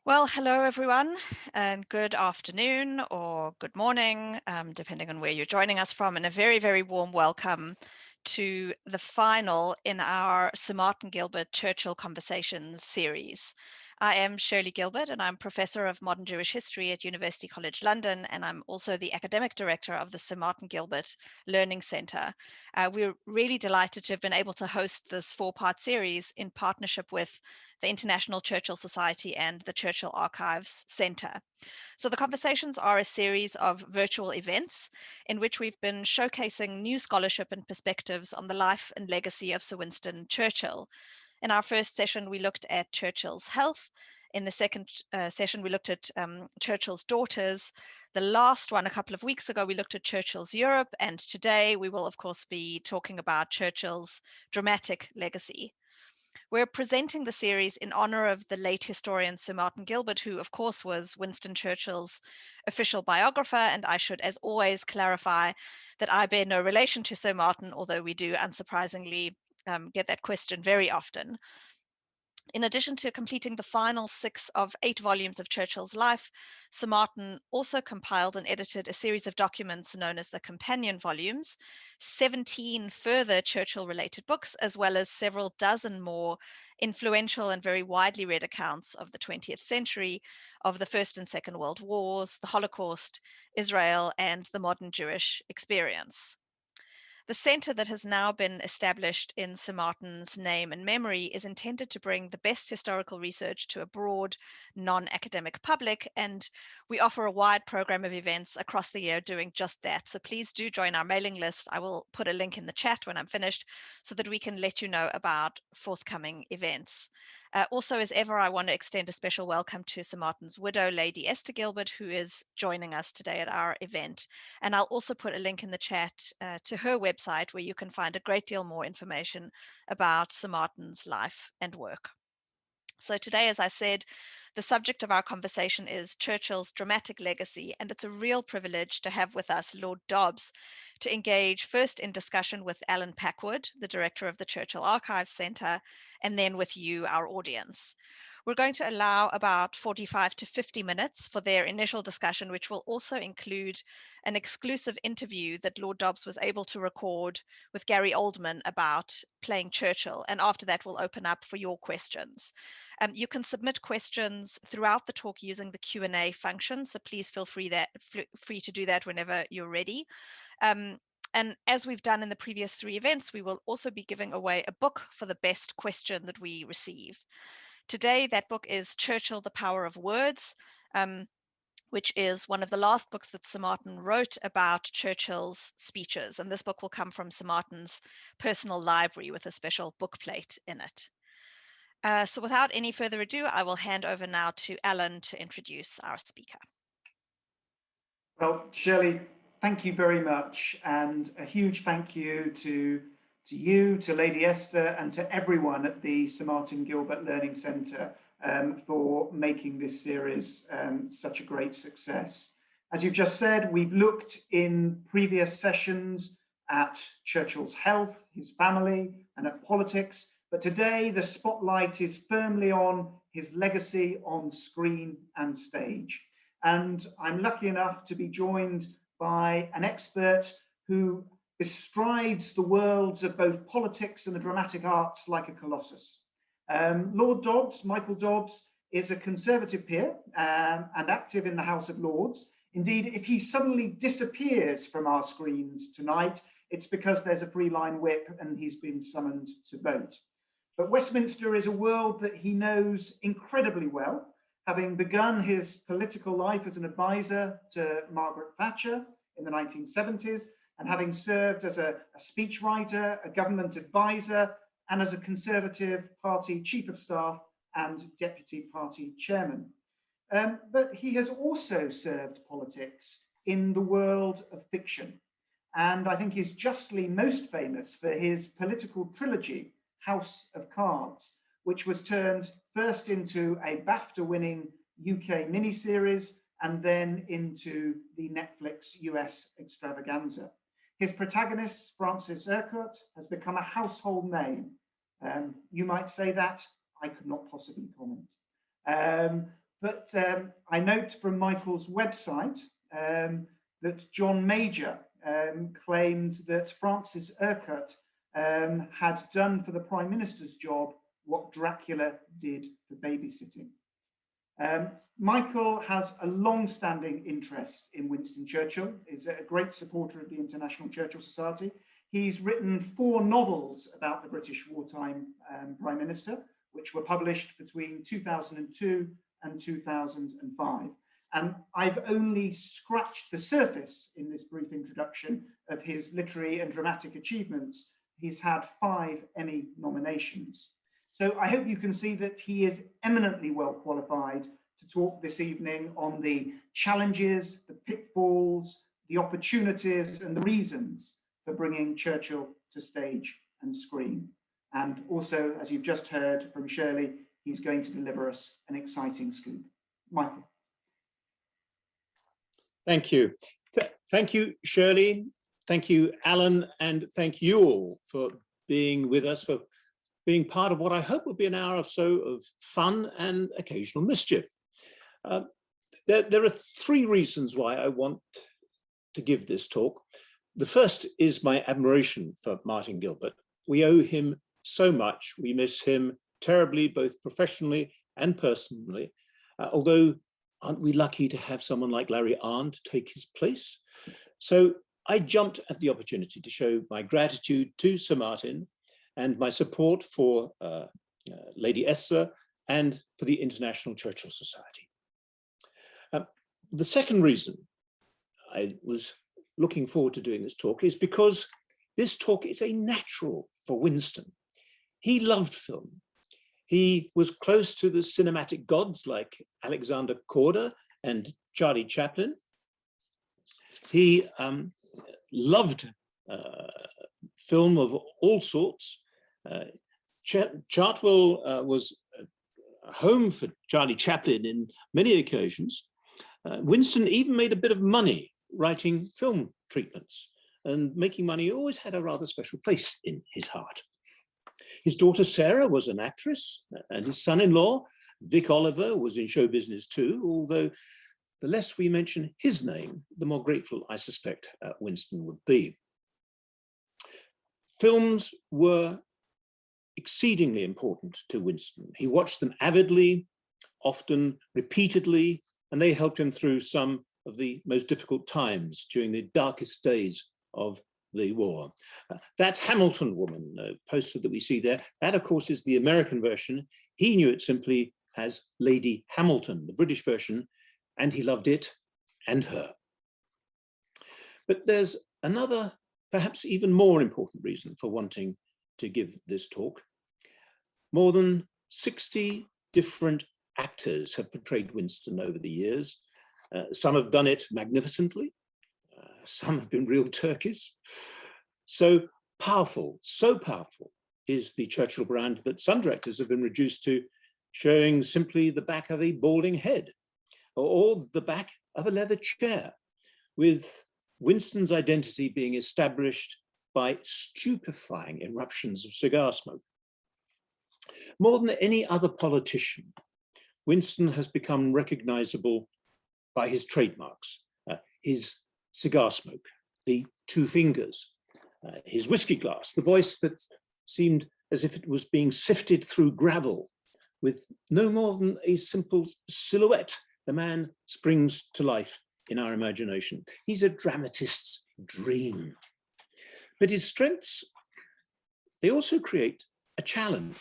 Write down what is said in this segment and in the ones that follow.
Well, hello everyone, and good afternoon or good morning, depending on where you're joining us from, and a very, very warm welcome to the final in our Sir Martin Gilbert Churchill Conversations series. I am Shirley Gilbert, and I'm Professor of Modern Jewish History at University College London, and I'm also the Academic Director of the Sir Martin Gilbert Learning Centre. We're really delighted to have been able to host this four-part series in partnership with the International Churchill Society and the Churchill Archives Centre. So the conversations are a series of virtual events in which we've been showcasing new scholarship and perspectives on the life and legacy of Sir Winston Churchill. In our first session, we looked at Churchill's health. In the second session, we looked at Churchill's daughters. The last one, a couple of weeks ago, we looked at Churchill's Europe. And today, we will, of course, be talking about Churchill's dramatic legacy. We're presenting the series in honor of the late historian Sir Martin Gilbert, who, of course, was Winston Churchill's official biographer. And I should, as always, clarify that I bear no relation to Sir Martin, although we do, unsurprisingly, get that question very often. In addition to completing the final 6 of 8 volumes of Churchill's life, Sir Martin also compiled and edited a series of documents known as the companion volumes, 17 further Churchill-related books, as well as several dozen more influential and very widely read accounts of the 20th century, of the First and Second World Wars, the Holocaust, Israel, and the modern Jewish experience. The centre that has now been established in Sir Martin's name and memory is intended to bring the best historical research to a broad, non-academic public, and we offer a wide programme of events across the year doing just that. So please do join our mailing list. I will put a link in the chat when I'm finished so that we can let you know about forthcoming events. Also, as ever, I want to extend a special welcome to Sir Martin's widow, Lady Esther Gilbert, who is joining us today at our event. And I'll also put a link in the chat to her website where you can find a great deal more information about Sir Martin's life and work. So today, as I said, the subject of our conversation is Churchill's dramatic legacy, and it's a real privilege to have with us Lord Dobbs to engage first in discussion with Alan Packwood, the director of the Churchill Archives Centre, and then with you, our audience. We're going to allow about 45 to 50 minutes for their initial discussion, which will also include an exclusive interview that Lord Dobbs was able to record with Gary Oldman about playing Churchill. And after that, we'll open up for your questions. You can submit questions throughout the talk using the Q&A function, so please feel free to do that whenever you're ready. And as we've done in the previous 3 events, we will also be giving away a book for the best question that we receive. Today, that book is Churchill, The Power of Words, which is one of the last books that Sir Martin wrote about Churchill's speeches. And this book will come from Sir Martin's personal library with a special book plate in it. So without any further ado, I will hand over now to Alan to introduce our speaker. Well, Shirley, thank you very much. And a huge thank you to you, to Lady Esther, and to everyone at the Sir Martin Gilbert Learning Centre for making this series such a great success. As you've just said, we've looked in previous sessions at Churchill's health, his family, and at politics. But today, the spotlight is firmly on his legacy on screen and stage. And I'm lucky enough to be joined by an expert who bestrides the worlds of both politics and the dramatic arts like a colossus. Lord Dobbs, Michael Dobbs, is a Conservative peer and active in the House of Lords. Indeed, if he suddenly disappears from our screens tonight, it's because there's a three-line whip and he's been summoned to vote. But Westminster is a world that he knows incredibly well, having begun his political life as an advisor to Margaret Thatcher in the 1970s, and having served as a speechwriter, a government advisor, and as a Conservative Party Chief of Staff and Deputy Party Chairman. But he has also served politics in the world of fiction, and I think is justly most famous for his political trilogy, House of Cards, which was turned first into a BAFTA-winning UK miniseries and then into the Netflix US extravaganza. His protagonist, Francis Urquhart, has become a household name. You might say that, I could not possibly comment. But I note from Michael's website that John Major claimed that Francis Urquhart had done for the Prime Minister's job what Dracula did for babysitting. Michael has a long-standing interest in Winston Churchill, is a great supporter of the International Churchill Society. He's written 4 novels about the British wartime Prime Minister, which were published between 2002 and 2005. And I've only scratched the surface in this brief introduction of his literary and dramatic achievements. He's had 5 Emmy nominations. So I hope you can see that he is eminently well qualified to talk this evening on the challenges, the pitfalls, the opportunities, and the reasons for bringing Churchill to stage and screen. And also, as you've just heard from Shirley, he's going to deliver us an exciting scoop. Michael. Thank you. Thank you, Shirley. Thank you, Alan, and thank you all for being with us, for being part of what I hope will be an hour or so of fun and occasional mischief. There are 3 reasons why I want to give this talk. The first is my admiration for Martin Gilbert. We owe him so much. We miss him terribly, both professionally and personally, although aren't we lucky to have someone like Larry Arndt take his place? So I jumped at the opportunity to show my gratitude to Sir Martin and my support for Lady Esther and for the International Churchill Society. The second reason I was looking forward to doing this talk is because this talk is a natural for Winston. He loved film. He was close to the cinematic gods like Alexander Korda and Charlie Chaplin. He loved film of all sorts. Chartwell was home for Charlie Chaplin in many occasions. Winston even made a bit of money writing film treatments, and making money always had a rather special place in his heart. His daughter Sarah was an actress, and his son-in-law, Vic Oliver, was in show business too, although the less we mention his name, the more grateful I suspect Winston would be. Films were exceedingly important to Winston. He watched them avidly, often repeatedly, and they helped him through some of the most difficult times during the darkest days of the war. That Hamilton woman poster that we see there, that of course is the American version. He knew it simply as Lady Hamilton, the British version, and he loved it and her. But there's another, perhaps even more important reason for wanting to give this talk. More than 60 different actors have portrayed Winston over the years. Some have done it magnificently. Some have been real turkeys. So powerful is the Churchill brand that some directors have been reduced to showing simply the back of a balding head or the back of a leather chair, with Winston's identity being established by stupefying eruptions of cigar smoke. More than any other politician, Winston has become recognizable by his trademarks, his cigar smoke, the 2 fingers, his whiskey glass, the voice that seemed as if it was being sifted through gravel with no more than a simple silhouette. The man springs to life in our imagination. He's a dramatist's dream. But his strengths, they also create a challenge.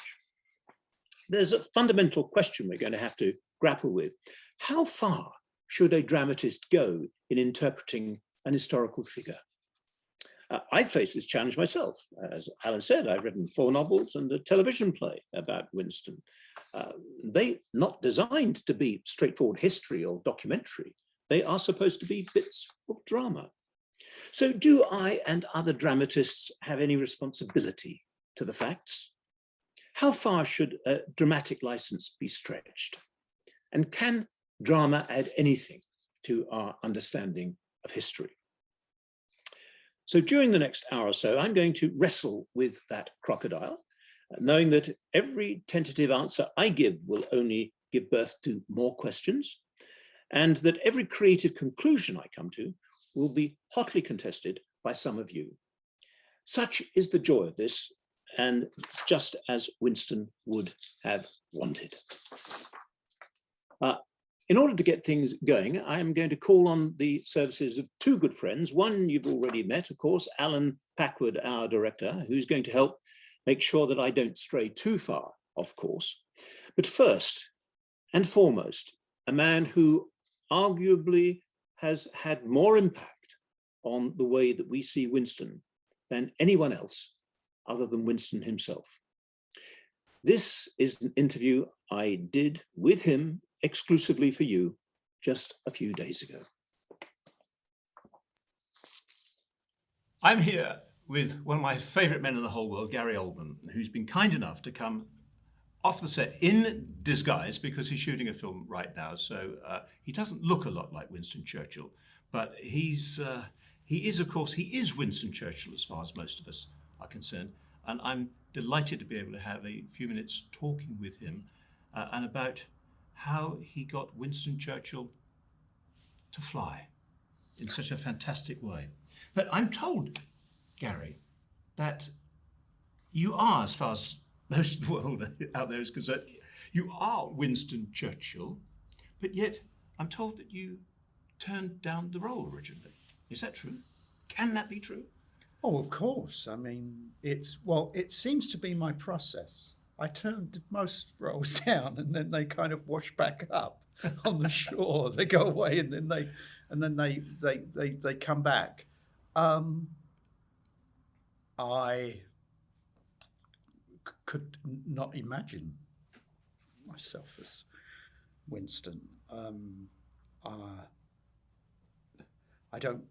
There's a fundamental question we're going to have to grapple with. How far should a dramatist go in interpreting an historical figure? I face this challenge myself. As Alan said, I've written 4 novels and a television play about Winston. They're not designed to be straightforward history or documentary. They are supposed to be bits of drama. So do I and other dramatists have any responsibility to the facts? How far should a dramatic license be stretched? And can drama add anything to our understanding of history? So during the next hour or so, I'm going to wrestle with that crocodile, knowing that every tentative answer I give will only give birth to more questions, and that every creative conclusion I come to will be hotly contested by some of you. Such is the joy of this, and it's just as Winston would have wanted. In order to get things going, I am going to call on the services of two good friends. One you've already met, of course, Alan Packwood, our director, who's going to help make sure that I don't stray too far off course. But first and foremost, a man who arguably has had more impact on the way that we see Winston than anyone else other than Winston himself. This is an interview I did with him exclusively for you just a few days ago. I'm here with one of my favourite men in the whole world, Gary Oldman, who's been kind enough to come off the set in disguise because he's shooting a film right now. So he doesn't look a lot like Winston Churchill, but he is, of course, he is Winston Churchill as far as most of us are concerned. And I'm delighted to be able to have a few minutes talking with him and about how he got Winston Churchill to fly in such a fantastic way. But I'm told, Gary, that you are, as far as most of the world out there is concerned, you are Winston Churchill, but yet I'm told that you turned down the role originally. Is that true? Can that be true? Oh, of course. I mean, it seems to be my process. I turned most roles down, and then they kind of wash back up on the shore. They go away, and then they come back. I could not imagine myself as Winston. I don't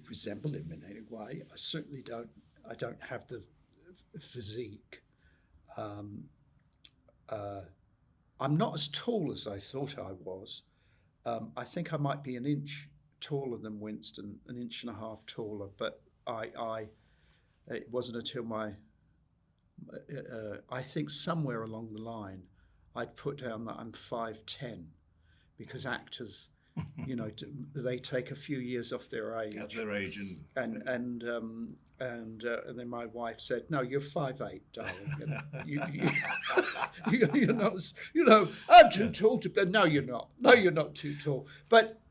resemble him in any way. I certainly don't. I don't have the physique. I'm not as tall as I thought I was. I think I might be an inch taller than Winston, an inch and a half taller. But it wasn't until I think somewhere along the line, I'd put down that I'm 5'10", because actors, you know, they take a few years off their age. At their age, and then my wife said, "No, you're 5'8", darling. You're not. You know, I'm too tall to. No, you're not. No, you're not too tall. But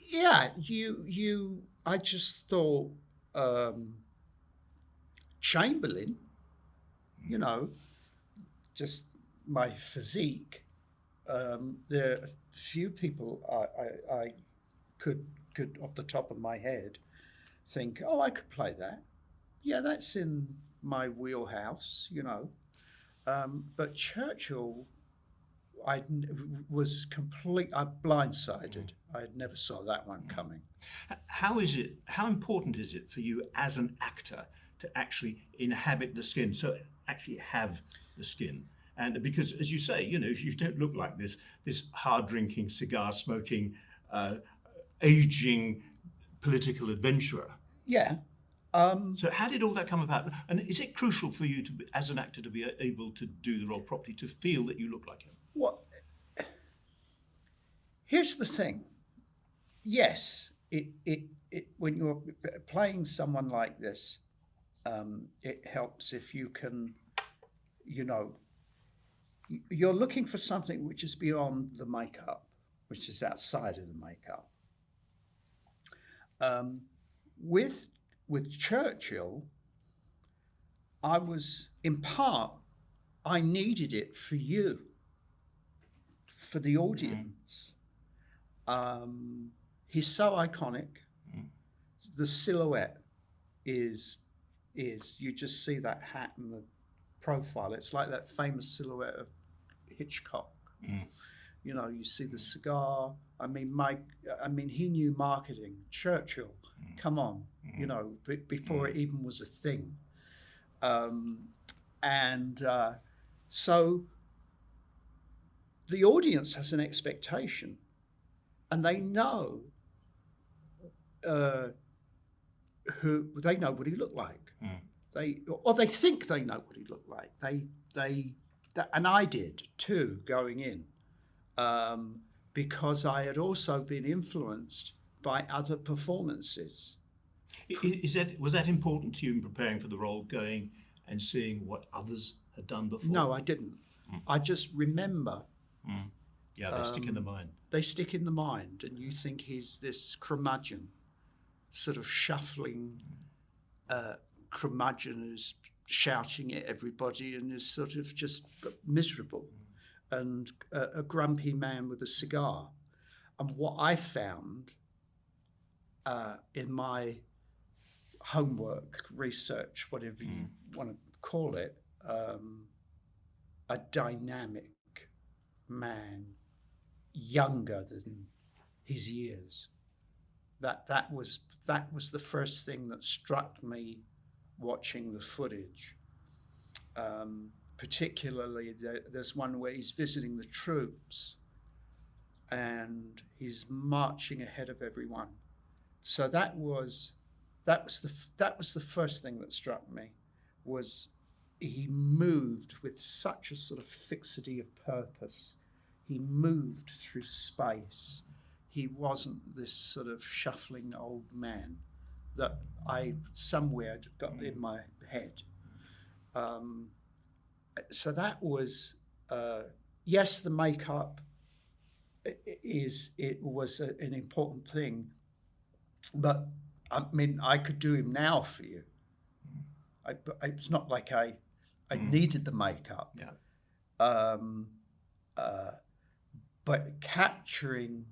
yeah, you. I just thought Chamberlain. You know, just my physique. There are a few people I could off the top of my head think, oh, I could play that. Yeah, that's in my wheelhouse, you know. But Churchill, I was blindsided. I never saw that one coming. How important is it for you as an actor to actually inhabit the skin, so actually have the skin? And because, as you say, you know, you don't look like this hard-drinking, cigar-smoking, aging political adventurer. Yeah. So how did all that come about? And is it crucial for you, as an actor, to be able to do the role properly, to feel that you look like him? Well, here's the thing. Yes, when you're playing someone like this, it helps if you can, you know, you're looking for something which is beyond the makeup, which is outside of the makeup. With Churchill, I was, in part, I needed it for you, for the audience. He's so iconic. The silhouette is you just see that hat and the profile. It's like that famous silhouette of Hitchcock. You know, you see the cigar. I mean, he knew marketing. Churchill, come on, you know, before it even was a thing. So the audience has an expectation, and they know they know what he looked like. They think they know what he looked like. They and I did too going in, because I had also been influenced by other performances. Was that important to you in preparing for the role, going and seeing what others had done before? No, I didn't. I just remember. Yeah, they stick in the mind. They stick in the mind, and you think he's this curmudgeon, sort of shuffling curmudgeon who's shouting at everybody and is sort of just miserable, and a grumpy man with a cigar. And what I found in my homework, research, whatever you want to call it, a dynamic man, younger than his years. That was the first thing that struck me watching the footage. Particularly, there's one where he's visiting the troops, and he's marching ahead of everyone. So that was the first thing that struck me, was he moved with such a sort of fixity of purpose. He moved through space. He wasn't this sort of shuffling old man that I somewhere got in my head. So that was, yes, the makeup was an important thing, but I mean, I could do him now for you. It's not like I needed the makeup. Yeah. But capturing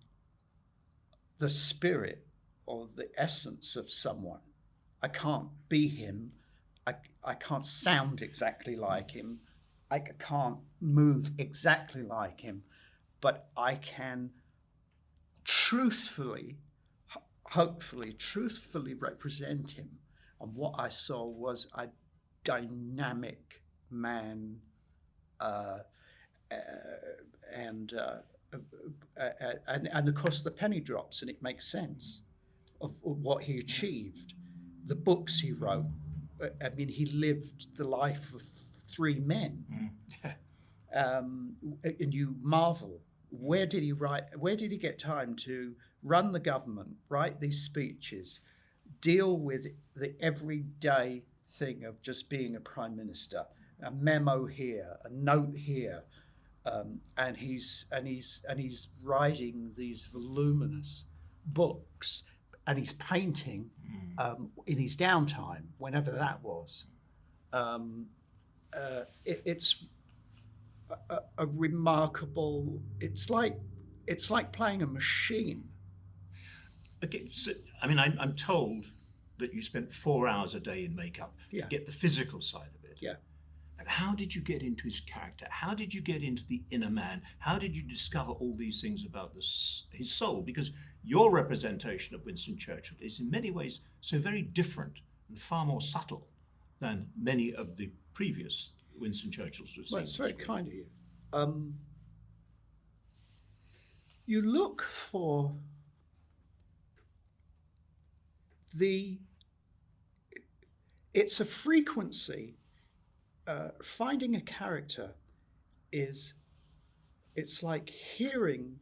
the spirit or the essence of someone, I can't be him. I can't sound exactly like him. I can't move exactly like him, but I can hopefully truthfully represent him. And what I saw was a dynamic man, and of course the penny drops, and it makes sense of what he achieved, the books he wrote. I mean, he lived the life of three men. And you marvel, where did he get time to run the government, write these speeches, deal with the everyday thing of just being a prime minister, a memo here, a note here, and he's writing these voluminous books, and he's painting in his downtime, whenever that was. It's a remarkable. It's like playing a machine. Okay, so, I mean, I'm told that you spent 4 hours a day in makeup to get the physical side of it. Yeah. And how did you get into his character? How did you get into the inner man? How did you discover all these things about his soul? Because your representation of Winston Churchill is in many ways so very different and far more subtle than many of the previous Winston Churchills we've seen. Well, it's very kind of you. You look for it's a frequency. Finding a character it's like hearing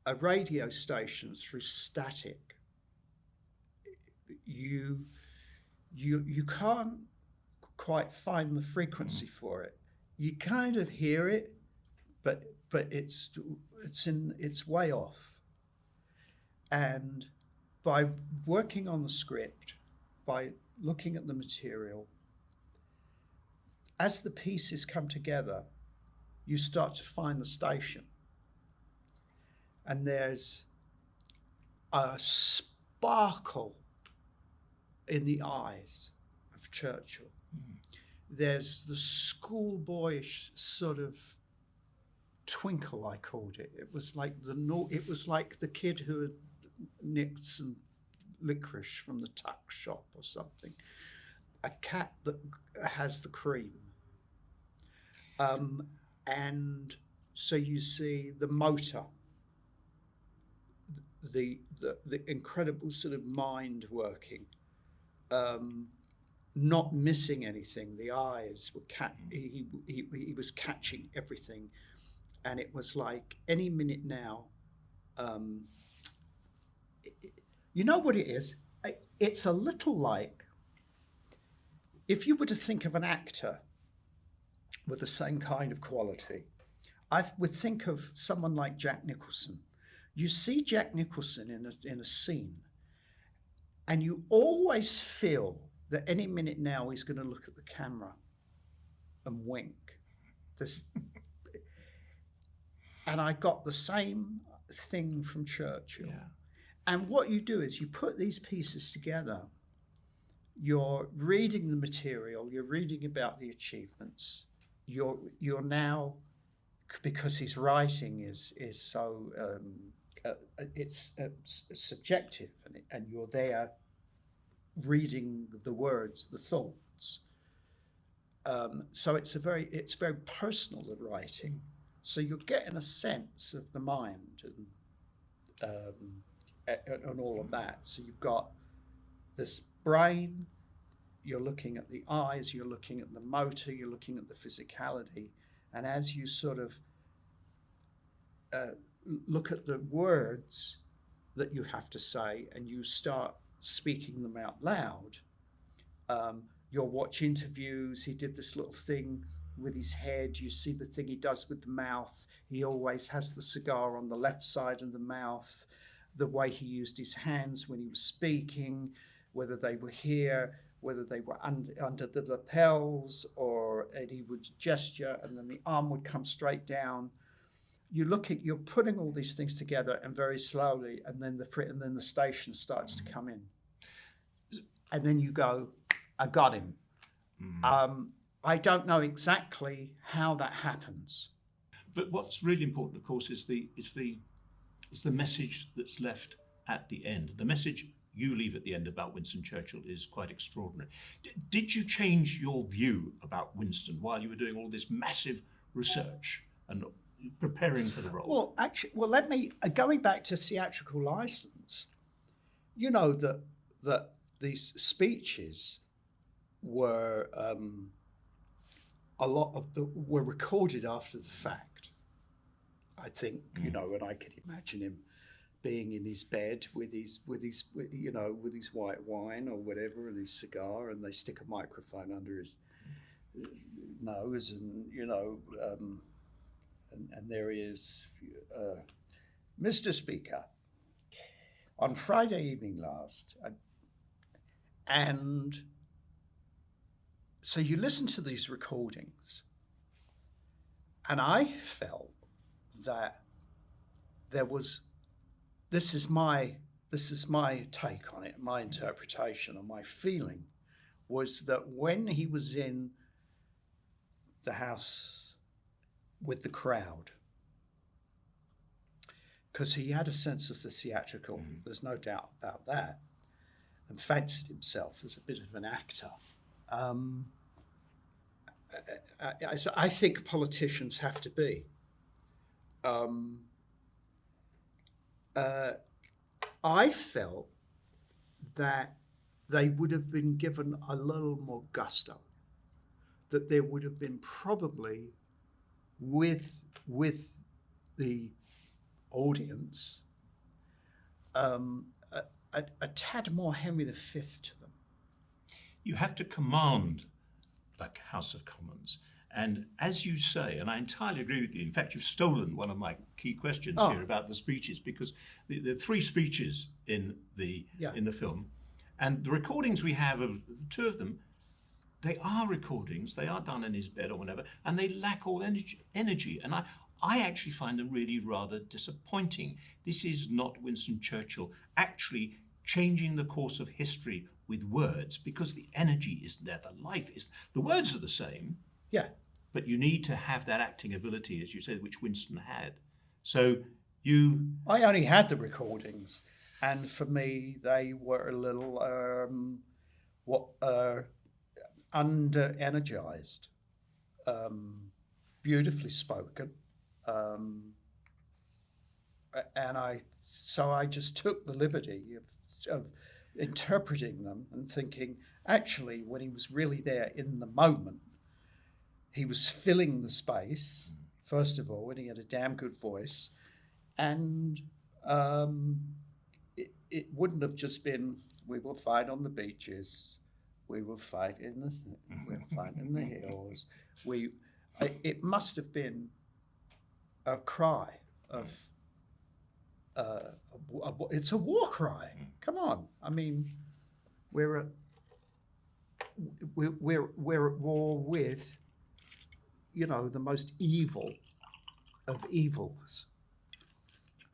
a radio station through static. You can't quite find the frequency for it. You kind of hear it, but it's way off. And by working on the script, by looking at the material, as the pieces come together, you start to find the station. And there's a sparkle in the eyes of Churchill. There's the schoolboyish sort of twinkle, I called it. It was like the kid who had nicked some licorice from the tuck shop or something. A cat that has the cream. And so you see the motor, the incredible sort of mind working, not missing anything. The eyes were he was catching everything, and it was like any minute now. You know what it is? It's a little like if you were to think of an actor with the same kind of quality. I would think of someone like Jack Nicholson. You see Jack Nicholson in a scene, and you always feel that any minute now he's going to look at the camera and wink. And I got the same thing from Churchill. Yeah. And what you do is you put these pieces together. You're reading the material, you're reading about the achievements. You're now, because his writing is so it's subjective, and you're there reading the words, the thoughts. So it's very personal, the writing. So you're getting a sense of the mind and all of that. So you've got this brain, you're looking at the eyes, you're looking at the motor, you're looking at the physicality. And as you sort of look at the words that you have to say and you start speaking them out loud, you'll watch interviews. He did this little thing with his head. You see the thing he does with the mouth. He always has the cigar on the left side of the mouth. The way he used his hands when he was speaking, whether they were here, whether they were under the lapels, and he would gesture and then the arm would come straight down. You're putting all these things together, and very slowly, and then the station starts to come in. And then you go, I got him. I don't know exactly how that happens. But what's really important, of course, is the message that's left at the end. The message you leave at the end about Winston Churchill is quite extraordinary. Did you change your view about Winston while you were doing all this massive research and preparing for the role? Let me, going back to theatrical license, you know that these speeches were were recorded after the fact. I think, and I could imagine him being in his bed with his white wine or whatever, and his cigar, and they stick a microphone under his nose, and and there he is, Mr. Speaker, on Friday evening last, and so you listen to these recordings, and I felt that there was. This is my take on it, my interpretation, and my feeling was that when he was in the house with the crowd, because he had a sense of the theatrical, there's no doubt about that, and fancied himself as a bit of an actor. I think politicians have to be. I felt that they would have been given a little more gusto, that there would have been probably with the audience a tad more Henry V to them. You have to command the House of Commons. And as you say, and I entirely agree with you, in fact, you've stolen one of my key questions here about the speeches, because the three speeches in the film, and the recordings we have of two of them, they are recordings, they are done in his bed or whatever, and they lack all energy. And I actually find them really rather disappointing. This is not Winston Churchill actually changing the course of history with words, because the energy isn't there, the life is, the words are the same. Yeah. But you need to have that acting ability, as you said, which Winston had. I only had the recordings, and for me, they were a little under-energized, beautifully spoken, and I just took the liberty of interpreting them and thinking, actually, when he was really there in the moment, he was filling the space, first of all, and he had a damn good voice. And it wouldn't have just been, we will fight on the beaches, we will fight in the hills. It must have been a cry of, it's a war cry. Come on. I mean, we're at war with, you know, the most evil of evils.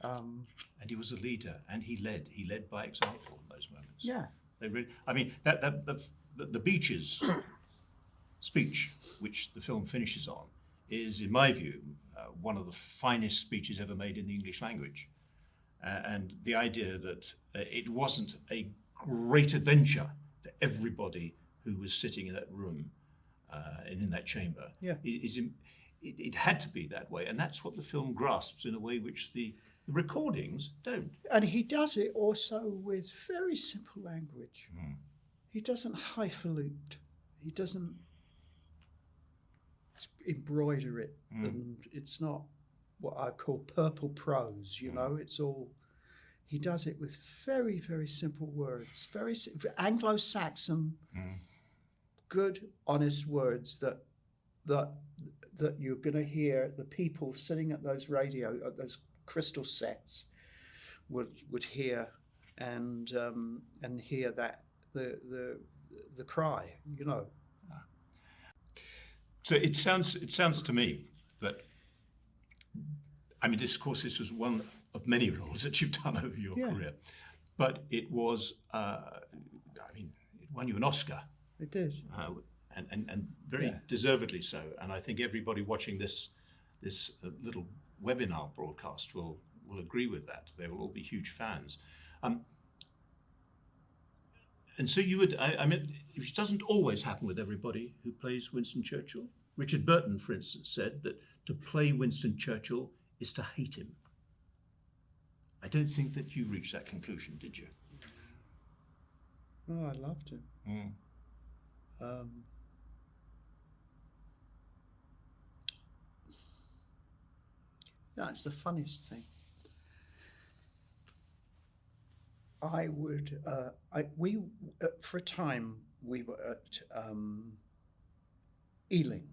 And he was a leader, and he led. He led by example in those moments. Yeah. They really, I mean, the Beaches speech, which the film finishes on, is, in my view, one of the finest speeches ever made in the English language. And the idea that it wasn't a great adventure for everybody who was sitting in that room and in that chamber. Yeah. It had to be that way, and that's what the film grasps in a way which the recordings don't. And he does it also with very simple language. He doesn't highfalutin. He doesn't embroider it, and it's not what I call purple prose, you know. It's all, he does it with very, very simple words, very Anglo-Saxon, good, honest words that you're going to hear the people sitting at those those crystal sets would hear, and hear that the cry, you know. So it sounds to me that, I mean, this was one of many roles that you've done over your career, but it was, I mean, it won you an Oscar. It did. And very deservedly so. And I think everybody watching this little webinar broadcast will agree with that. They will all be huge fans. And so you would, I mean, which doesn't always happen with everybody who plays Winston Churchill. Richard Burton, for instance, said that to play Winston Churchill is to hate him. I don't think that you reached that conclusion, did you? Oh, I loved him. No, it's the funniest thing. I would, for a time, we were at Ealing,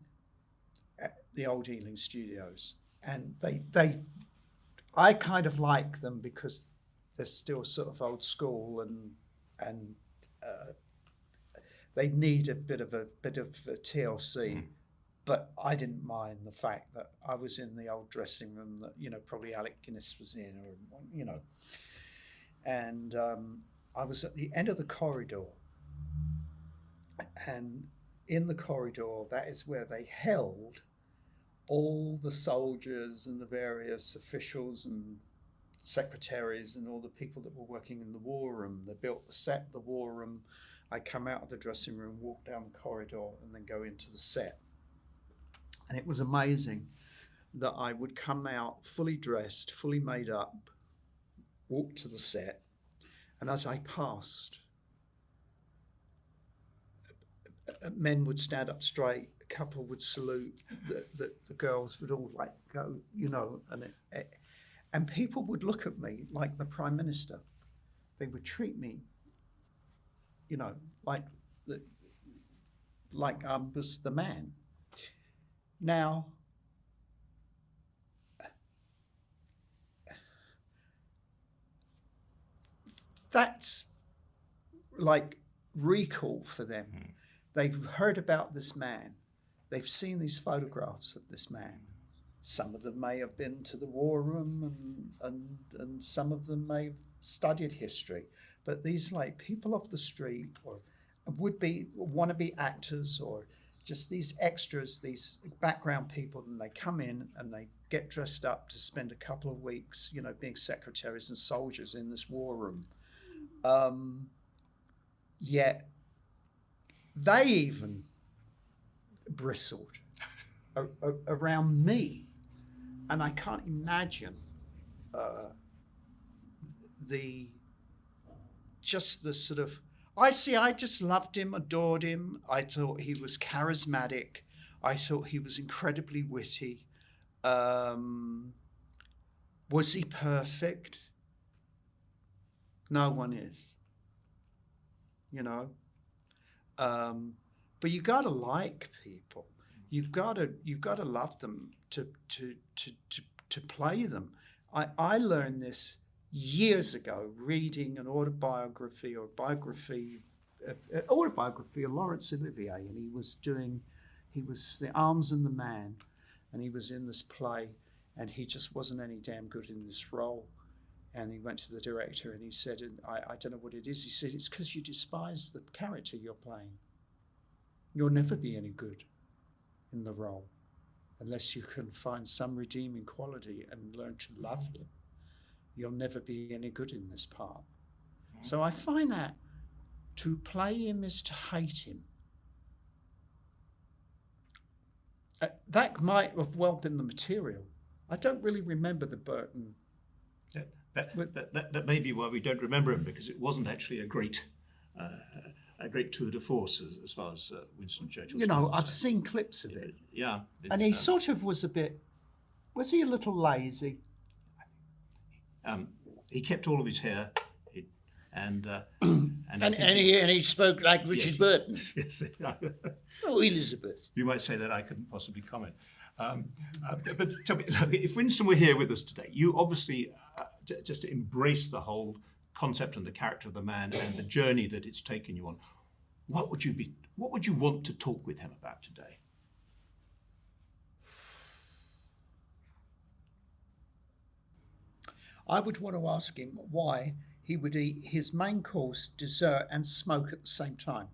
at the old Ealing studios, and I kind of like them because they're still sort of old school, and they need a bit of a TLC. But I didn't mind the fact that I was in the old dressing room that, you know, probably Alec Guinness was in, or, you know, and I was at the end of the corridor, and in the corridor, that is where they held all the soldiers and the various officials and secretaries and all the people that were working in the war room. They built the set, the war room. I come out of the dressing room, walk down the corridor, and then go into the set. And it was amazing that I would come out fully dressed, fully made up, walk to the set, and as I passed, men would stand up straight, a couple would salute, the girls would all like go, you know, and people would look at me like the Prime Minister. They would treat me, you know, like I was the man. Now, that's like recall for them. They've heard about this man. They've seen these photographs of this man. Some of them may have been to the war room, and some of them may have studied history. But these like people off the street, or wannabe actors, or just these extras, these background people, and they come in and they get dressed up to spend a couple of weeks, you know, being secretaries and soldiers in this war room. Yet they even bristled around me, and I can't imagine just the sort of, I just loved him, adored him. I thought he was charismatic. I thought he was incredibly witty. Was he perfect? No one is, you know. But you got to like people. You've got to love them to play them. I learned this years ago reading an autobiography of Laurence Olivier, and he was The Arms and the Man, and he was in this play, and he just wasn't any damn good in this role. And he went to the director and he said, I don't know what it is. He said, it's because you despise the character you're playing. You'll never be any good in the role unless you can find some redeeming quality and learn to love him. You'll never be any good in this part. So I find that to play him is to hate him. That might have well been the material. I don't really remember the Burton. That may be why we don't remember him, because it wasn't actually a great tour de force as far as Winston Churchill. You know, I've seen clips of it. Yeah. And he sort of was he a little lazy? He kept all of his hair, and he spoke like Richard Burton. Yes. Oh, Elizabeth. You might say that I couldn't possibly comment. But tell me, if Winston were here with us today, you obviously just embrace the whole concept and the character of the man and the journey that it's taken you on. What would you want to talk with him about today? I would want to ask him why he would eat his main course, dessert, and smoke at the same time.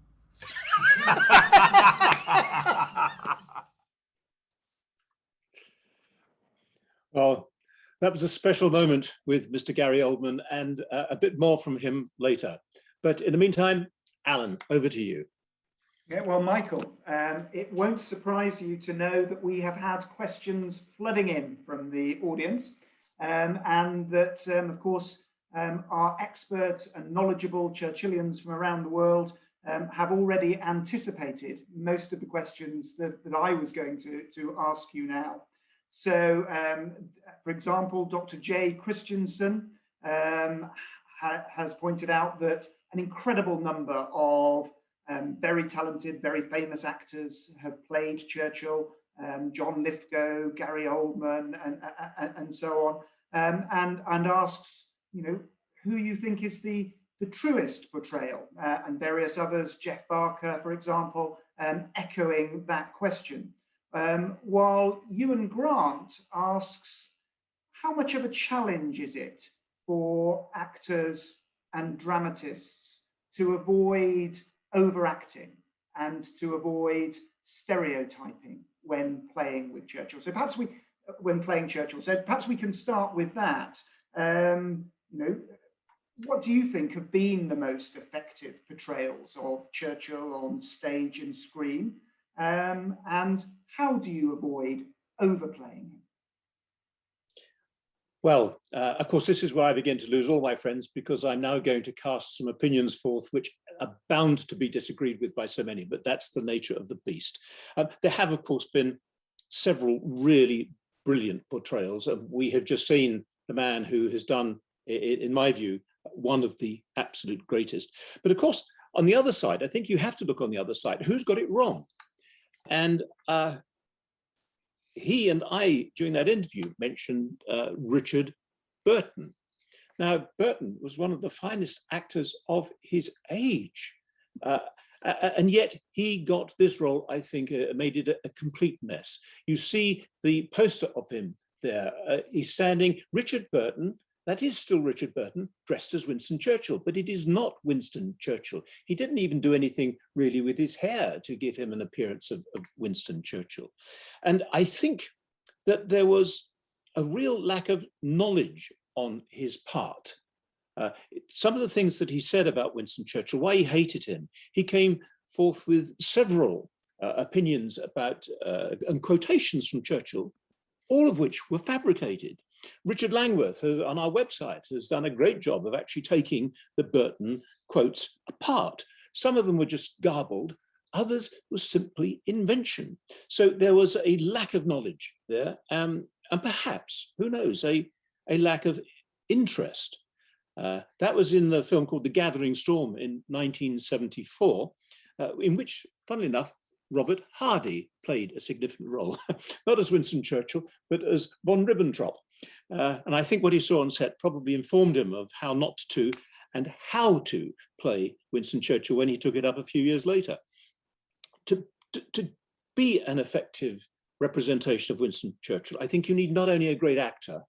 Well, that was a special moment with Mr. Gary Oldman, and a bit more from him later. But in the meantime, Alan, over to you. Yeah, well, Michael, it won't surprise you to know that we have had questions flooding in from the audience, and that, of course, our expert and knowledgeable Churchillians from around the world have already anticipated most of the questions that I was going to ask you now. So, for example, Dr. Jay Christensen has pointed out that an incredible number of very talented, very famous actors have played Churchill, John Lithgow, Gary Oldman, and so on, and asks, you know, who you think is the truest portrayal, and various others, Jeff Barker, for example, echoing that question. While Ewan Grant asks, how much of a challenge is it for actors and dramatists to avoid overacting and to avoid stereotyping when playing with Churchill? So perhaps we can start with that. You know, what do you think have been the most effective portrayals of Churchill on stage and screen? And how do you avoid overplaying him? Well, of course, this is where I begin to lose all my friends, because I'm now going to cast some opinions forth which are bound to be disagreed with by so many, but that's the nature of the beast. There have, of course, been several really brilliant portrayals. We have just seen the man who has done, in my view, one of the absolute greatest. But of course, on the other side, I think you have to look on the other side. Who's got it wrong? And he and I, during that interview, mentioned Richard Burton. Now, Burton was one of the finest actors of his age. And yet he got this role, I think, made it a complete mess. You see the poster of him there. He's standing, Richard Burton. That is still Richard Burton, dressed as Winston Churchill, but it is not Winston Churchill. He didn't even do anything really with his hair to give him an appearance of Winston Churchill. And I think that there was a real lack of knowledge on his part. Some of the things that he said about Winston Churchill, why he hated him, he came forth with several opinions about and quotations from Churchill, all of which were fabricated. Richard Langworth on our website has done a great job of actually taking the Burton quotes apart. Some of them were just garbled, others were simply invention. So there was a lack of knowledge there, and perhaps, who knows, a lack of interest. That was in the film called The Gathering Storm in 1974, in which, funnily enough, Robert Hardy played a significant role, not as Winston Churchill, but as von Ribbentrop. And I think what he saw on set probably informed him of how not to and how to play Winston Churchill when he took it up a few years later. To be an effective representation of Winston Churchill, I think you need not only a great actor,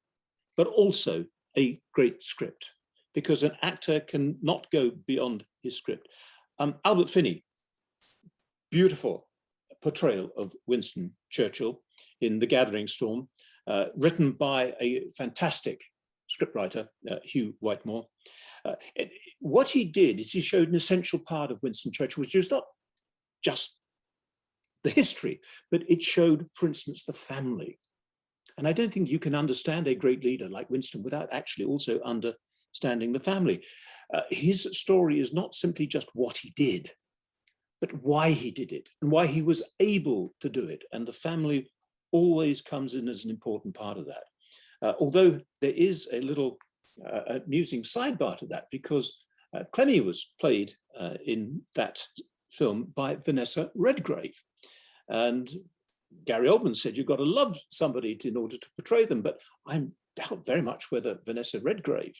but also a great script, because an actor can not go beyond his script. Albert Finney, beautiful portrayal of Winston Churchill in The Gathering Storm, written by a fantastic scriptwriter, Hugh Whitemore. What he did is he showed an essential part of Winston Churchill, which is not just the history, but it showed, for instance, the family. And I don't think you can understand a great leader like Winston without actually also understanding the family. His story is not simply just what he did, but why he did it and why he was able to do it. And the family always comes in as an important part of that. Although there is a little amusing sidebar to that, because Clemmy was played in that film by Vanessa Redgrave. And Gary Oldman said, you've got to love somebody in order to portray them. But I doubt very much whether Vanessa Redgrave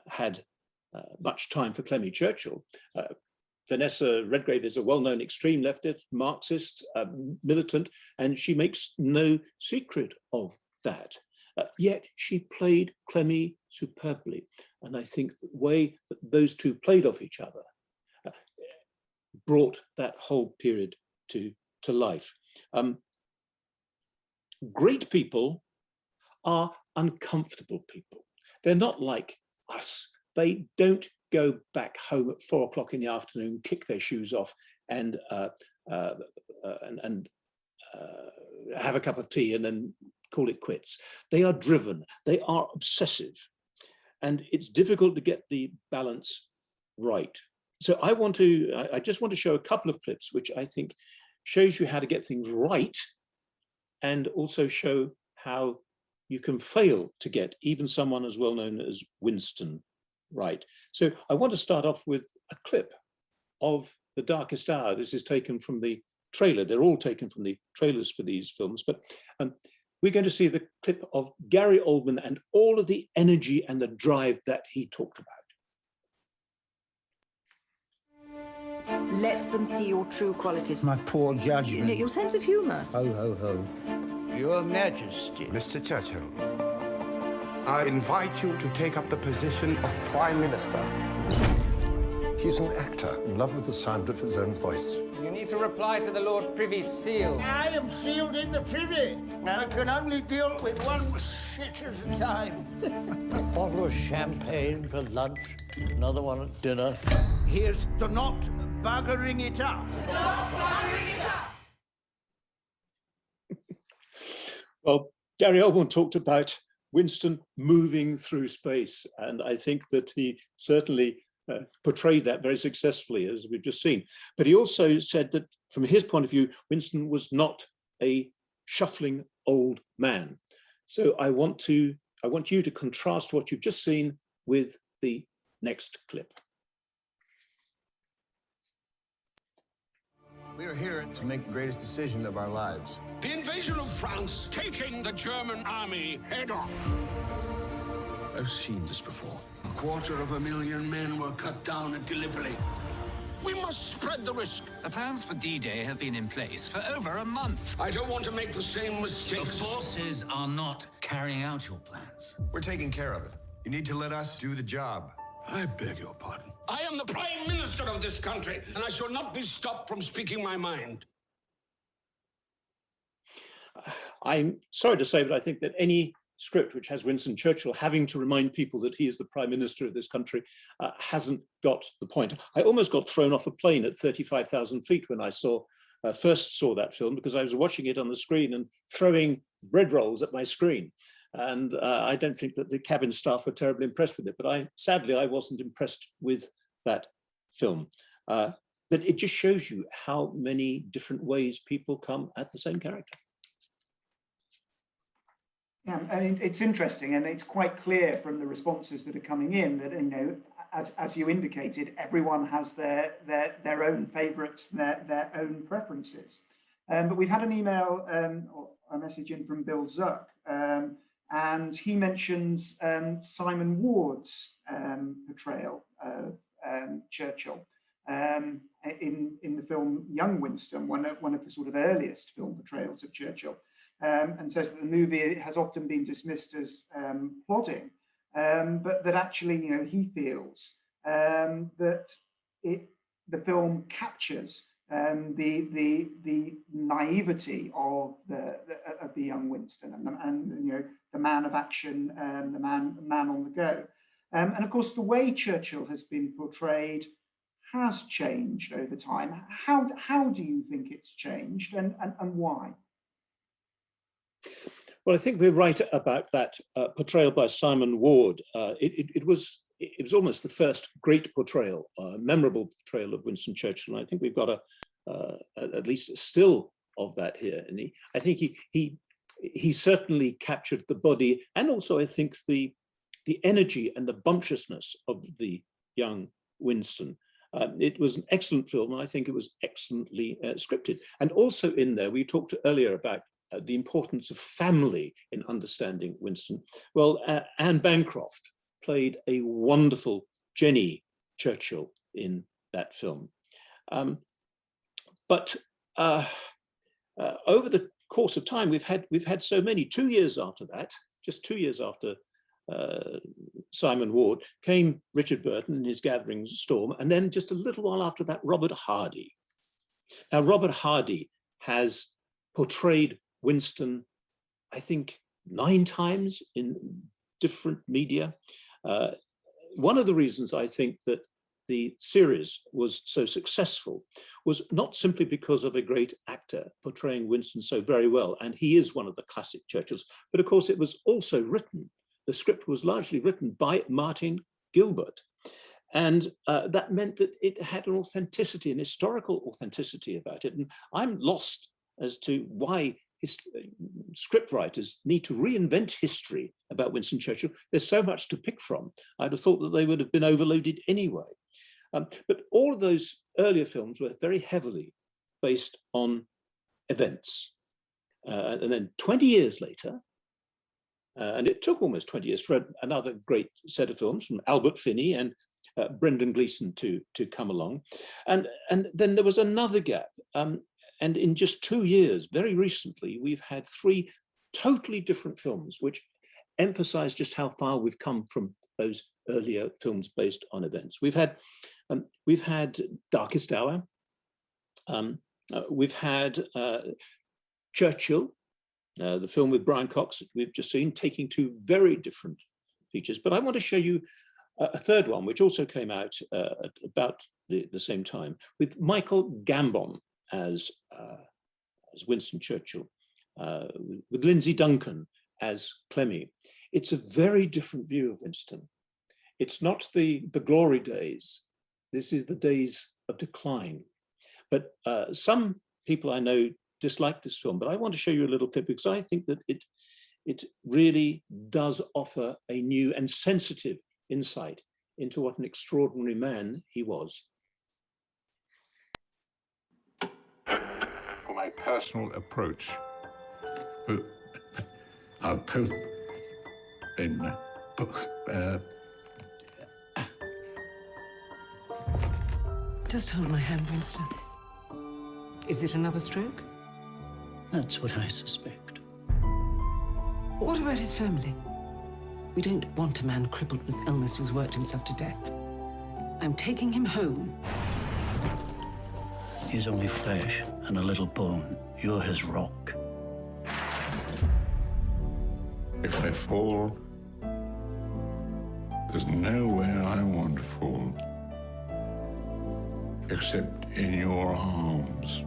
had much time for Clemmy Churchill. Vanessa Redgrave is a well-known extreme leftist, Marxist, militant, and she makes no secret of that. Yet she played Clemmy superbly. And I think the way that those two played off each other brought that whole period to life. Great people are uncomfortable people. They're not like us. They don't go back home at 4 o'clock in the afternoon, kick their shoes off, and have a cup of tea and then call it quits. They are driven. They are obsessive, and it's difficult to get the balance right. So I just want to show a couple of clips which I think shows you how to get things right, and also show how you can fail to get even someone as well known as Winston right. So I want to start off with a clip of The Darkest Hour. This is taken from the trailer. They're all taken from the trailers for these films, but we're going to see the clip of Gary Oldman and all of the energy and the drive that he talked about. Let them see your true qualities. My poor judgment. Your sense of humour. Ho, ho, ho. Your Majesty. Mr. Churchill, I invite you to take up the position of Prime Minister. He's an actor in love with the sound of his own voice. You need to reply to the Lord Privy's seal. I am sealed in the privy. I can only deal with one shit at a time. A bottle of champagne for lunch, another one at dinner. Here's to not buggering it up. Not buggering it up. Well, Gary Oldman talked about Winston moving through space, and I think that he certainly portrayed that very successfully, as we've just seen. But he also said that from his point of view, Winston was not a shuffling old man. So I want you to contrast what you've just seen with the next clip. We are here to make the greatest decision of our lives. The invasion of France, taking the German army head on. I've seen this before. 250,000 men were cut down at Gallipoli. We must spread the risk. The plans for D-Day have been in place for over a month. I don't want to make the same mistake. The forces are not carrying out your plans. We're taking care of it. You need to let us do the job. I beg your pardon. I am the Prime Minister of this country, and I shall not be stopped from speaking my mind. I'm sorry to say, but I think that any script which has Winston Churchill having to remind people that he is the Prime Minister of this country hasn't got the point. I almost got thrown off a plane at 35,000 feet when I first saw that film, because I was watching it on the screen and throwing bread rolls at my screen. And I don't think that the cabin staff were terribly impressed with it, but sadly, I wasn't impressed with that film. But it just shows you how many different ways people come at the same character. Yeah, and it's interesting, and it's quite clear from the responses that are coming in that, as you indicated, everyone has their own favourites, their own preferences. But we've had an email or a message in from Bill Zuck, and he mentions Simon Ward's portrayal of Churchill in the film Young Winston, one of the sort of earliest film portrayals of Churchill. And says that the movie has often been dismissed as plodding, but that actually, he feels that the film captures the naivety of the young Winston and the man of action, the man on the go, and of course the way Churchill has been portrayed has changed over time. How do you think it's changed, and why? Well, I think we're right about that portrayal by Simon Ward. It was almost the first great portrayal, memorable portrayal of Winston Churchill. And I think we've got at least a still of that here. And I think he certainly captured the body, and also I think the energy and the bumptiousness of the young Winston. It was an excellent film, and I think it was excellently scripted. And also in there, we talked earlier about the importance of family in understanding Winston. Well, Anne Bancroft played a wonderful Jenny Churchill in that film. But over the course of time, we've had so many. 2 years after that, just 2 years after Simon Ward, came Richard Burton in his Gathering Storm, and then just a little while after that, Robert Hardy. Now, Robert Hardy has portrayed Winston, I think, 9 times in different media. One of the reasons I think that the series was so successful was not simply because of a great actor portraying Winston so very well, and he is one of the classic Churchills, but of course it was also written, the script was largely written by Martin Gilbert. And that meant that it had an authenticity, an historical authenticity about it. And I'm lost as to why script writers need to reinvent history about Winston Churchill. There's so much to pick from. I'd have thought that they would have been overloaded anyway. But all of those earlier films were very heavily based on events. And then 20 years later, and it took almost 20 years for another great set of films from Albert Finney and Brendan Gleeson to come along. And then there was another gap. And in just 2 years, very recently, we've had 3 totally different films, which emphasize just how far we've come from those earlier films based on events. We've had Darkest Hour. We've had Churchill, the film with Brian Cox that we've just seen, taking 2 very different features. But I want to show you a third one, which also came out at about the same time, with Michael Gambon as Winston Churchill, with Lindsay Duncan as Clemmy. It's a very different view of Winston. It's not the glory days. This is the days of decline. But some people I know dislike this film, but I want to show you a little clip because I think that it really does offer a new and sensitive insight into what an extraordinary man he was. For my personal approach, I'll post in Just hold my hand, Winston. Is it another stroke? That's what I suspect. What about his family? We don't want a man crippled with illness who's worked himself to death. I'm taking him home. He's only flesh and a little bone. You're his rock. If I fall, there's nowhere I want to fall except in your arms.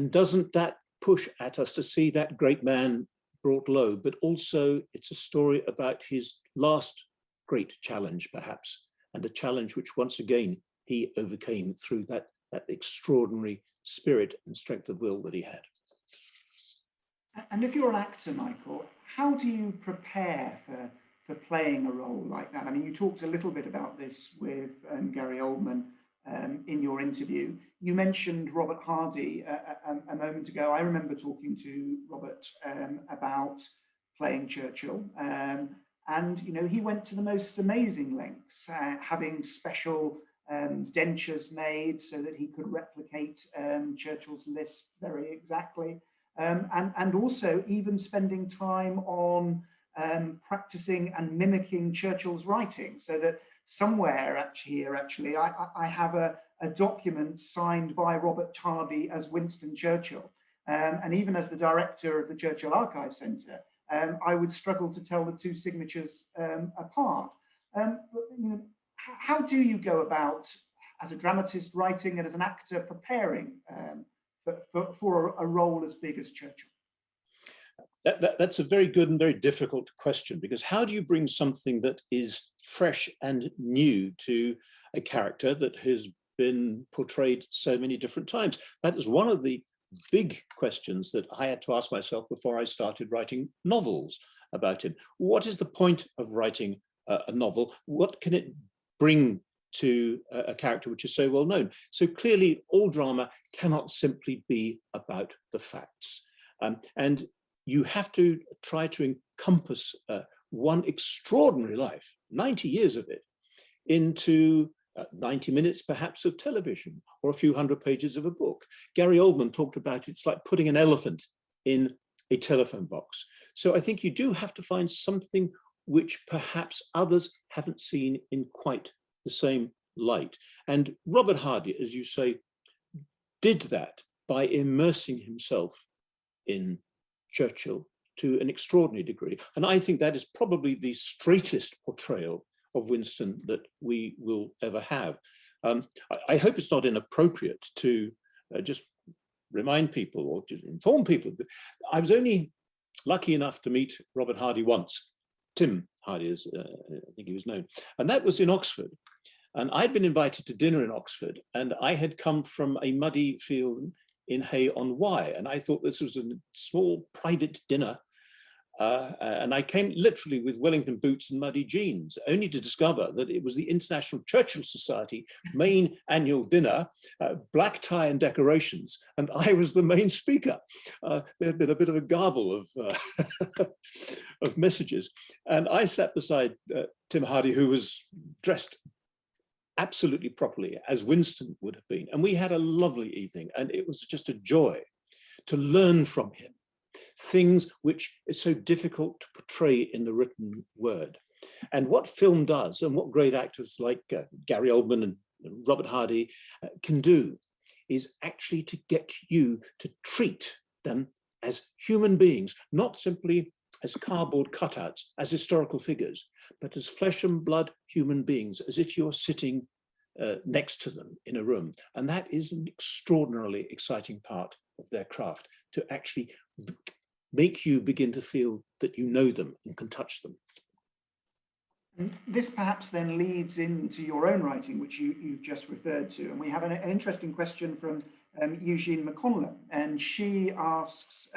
And doesn't that push at us to see that great man brought low? But also it's a story about his last great challenge, perhaps, and a challenge which once again he overcame through that extraordinary spirit and strength of will that he had. And if you're an actor, Michael, how do you prepare for playing a role like that? I mean, you talked a little bit about this with Gary Oldman in your interview. You mentioned Robert Hardy a moment ago. I remember talking to Robert about playing Churchill. And, you know, he went to the most amazing lengths, having special dentures made so that he could replicate Churchill's lisp very exactly. And also even spending time on practicing and mimicking Churchill's writing, so that somewhere actually, I have a document signed by Robert Hardy as Winston Churchill. And even as the director of the Churchill Archive Centre, I would struggle to tell the two signatures apart. You know, how do you go about, as a dramatist writing and as an actor preparing for a role as big as Churchill? That's a very good and very difficult question, because how do you bring something that is fresh and new to a character that has been portrayed so many different times? That is one of the big questions that I had to ask myself before I started writing novels about him. What is the point of writing a novel? What can it bring to a character which is so well known? So clearly all drama cannot simply be about the facts. And you have to try to encompass one extraordinary life, 90 years of it, into 90 minutes perhaps of television or a few hundred pages of a book. Gary Oldman talked about it's like putting an elephant in a telephone box. So I think you do have to find something which perhaps others haven't seen in quite the same light. And Robert Hardy, as you say, did that by immersing himself in Churchill to an extraordinary degree. And I think that is probably the straightest portrayal of Winston that we will ever have. I hope it's not inappropriate to just remind people or to inform people that I was only lucky enough to meet Robert Hardy once. Tim Hardy, as I think he was known. And that was in Oxford. And I'd been invited to dinner in Oxford, and I had come from a muddy field in Hay-on-Wye. And I thought this was a small private dinner. And I came literally with Wellington boots and muddy jeans, only to discover that it was the International Churchill Society main annual dinner, black tie and decorations, and I was the main speaker. There had been a bit of a garble of, of messages. And I sat beside Tim Hardy, who was dressed absolutely properly, as Winston would have been. And we had a lovely evening, and it was just a joy to learn from him things which is so difficult to portray in the written word. And what film does, and what great actors like Gary Oldman and Robert Hardy can do, is actually to get you to treat them as human beings, not simply as cardboard cutouts, as historical figures, but as flesh and blood human beings, as if you're sitting next to them in a room. And that is an extraordinarily exciting part of their craft, to actually make you begin to feel that you know them and can touch them. And this perhaps then leads into your own writing, which you've just referred to. And we have an interesting question from Eugene McConlon, and she asks,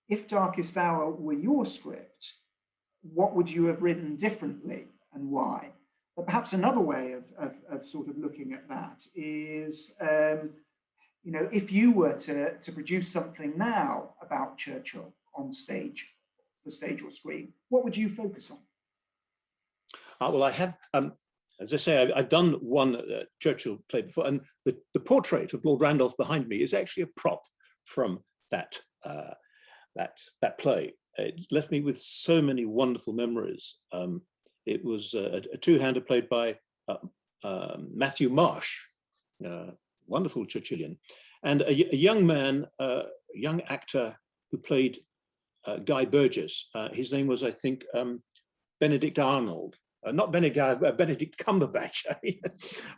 if Darkest Hour were your script, what would you have written differently and why? But perhaps another way of sort of looking at that is, you know, if you were to produce something now about Churchill on stage, the stage or screen, what would you focus on? Well, I have, as I say, I've done one Churchill play before, and the portrait of Lord Randolph behind me is actually a prop from that play. It left me with so many wonderful memories. It was a two-hander played by Matthew Marsh, wonderful Churchillian, and a young man, young actor who played Guy Burgess. His name was, I think, Benedict Arnold. not Benedict Cumberbatch.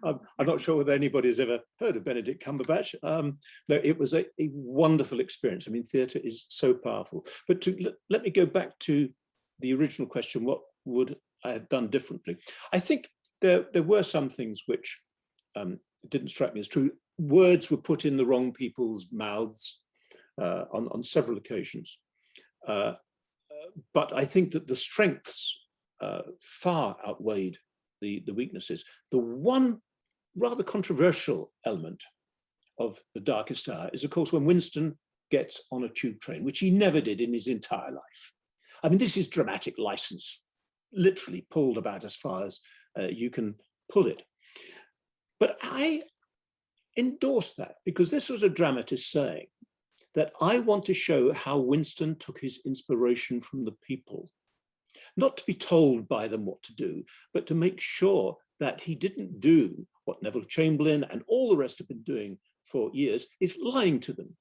I'm not sure whether anybody's ever heard of Benedict Cumberbatch. No, it was a wonderful experience. I mean, theatre is so powerful. But let me go back to the original question, what would I have done differently? I think there were some things which didn't strike me as true. Words were put in the wrong people's mouths on several occasions. But I think that the strengths far outweighed the weaknesses. The one rather controversial element of The Darkest Hour is, of course, when Winston gets on a tube train, which he never did in his entire life. I mean, this is dramatic license, literally pulled about as far as you can pull it. But I endorse that, because this was a dramatist saying that I want to show how Winston took his inspiration from the people, not to be told by them what to do, but to make sure that he didn't do what Neville Chamberlain and all the rest have been doing for years, is lying to them.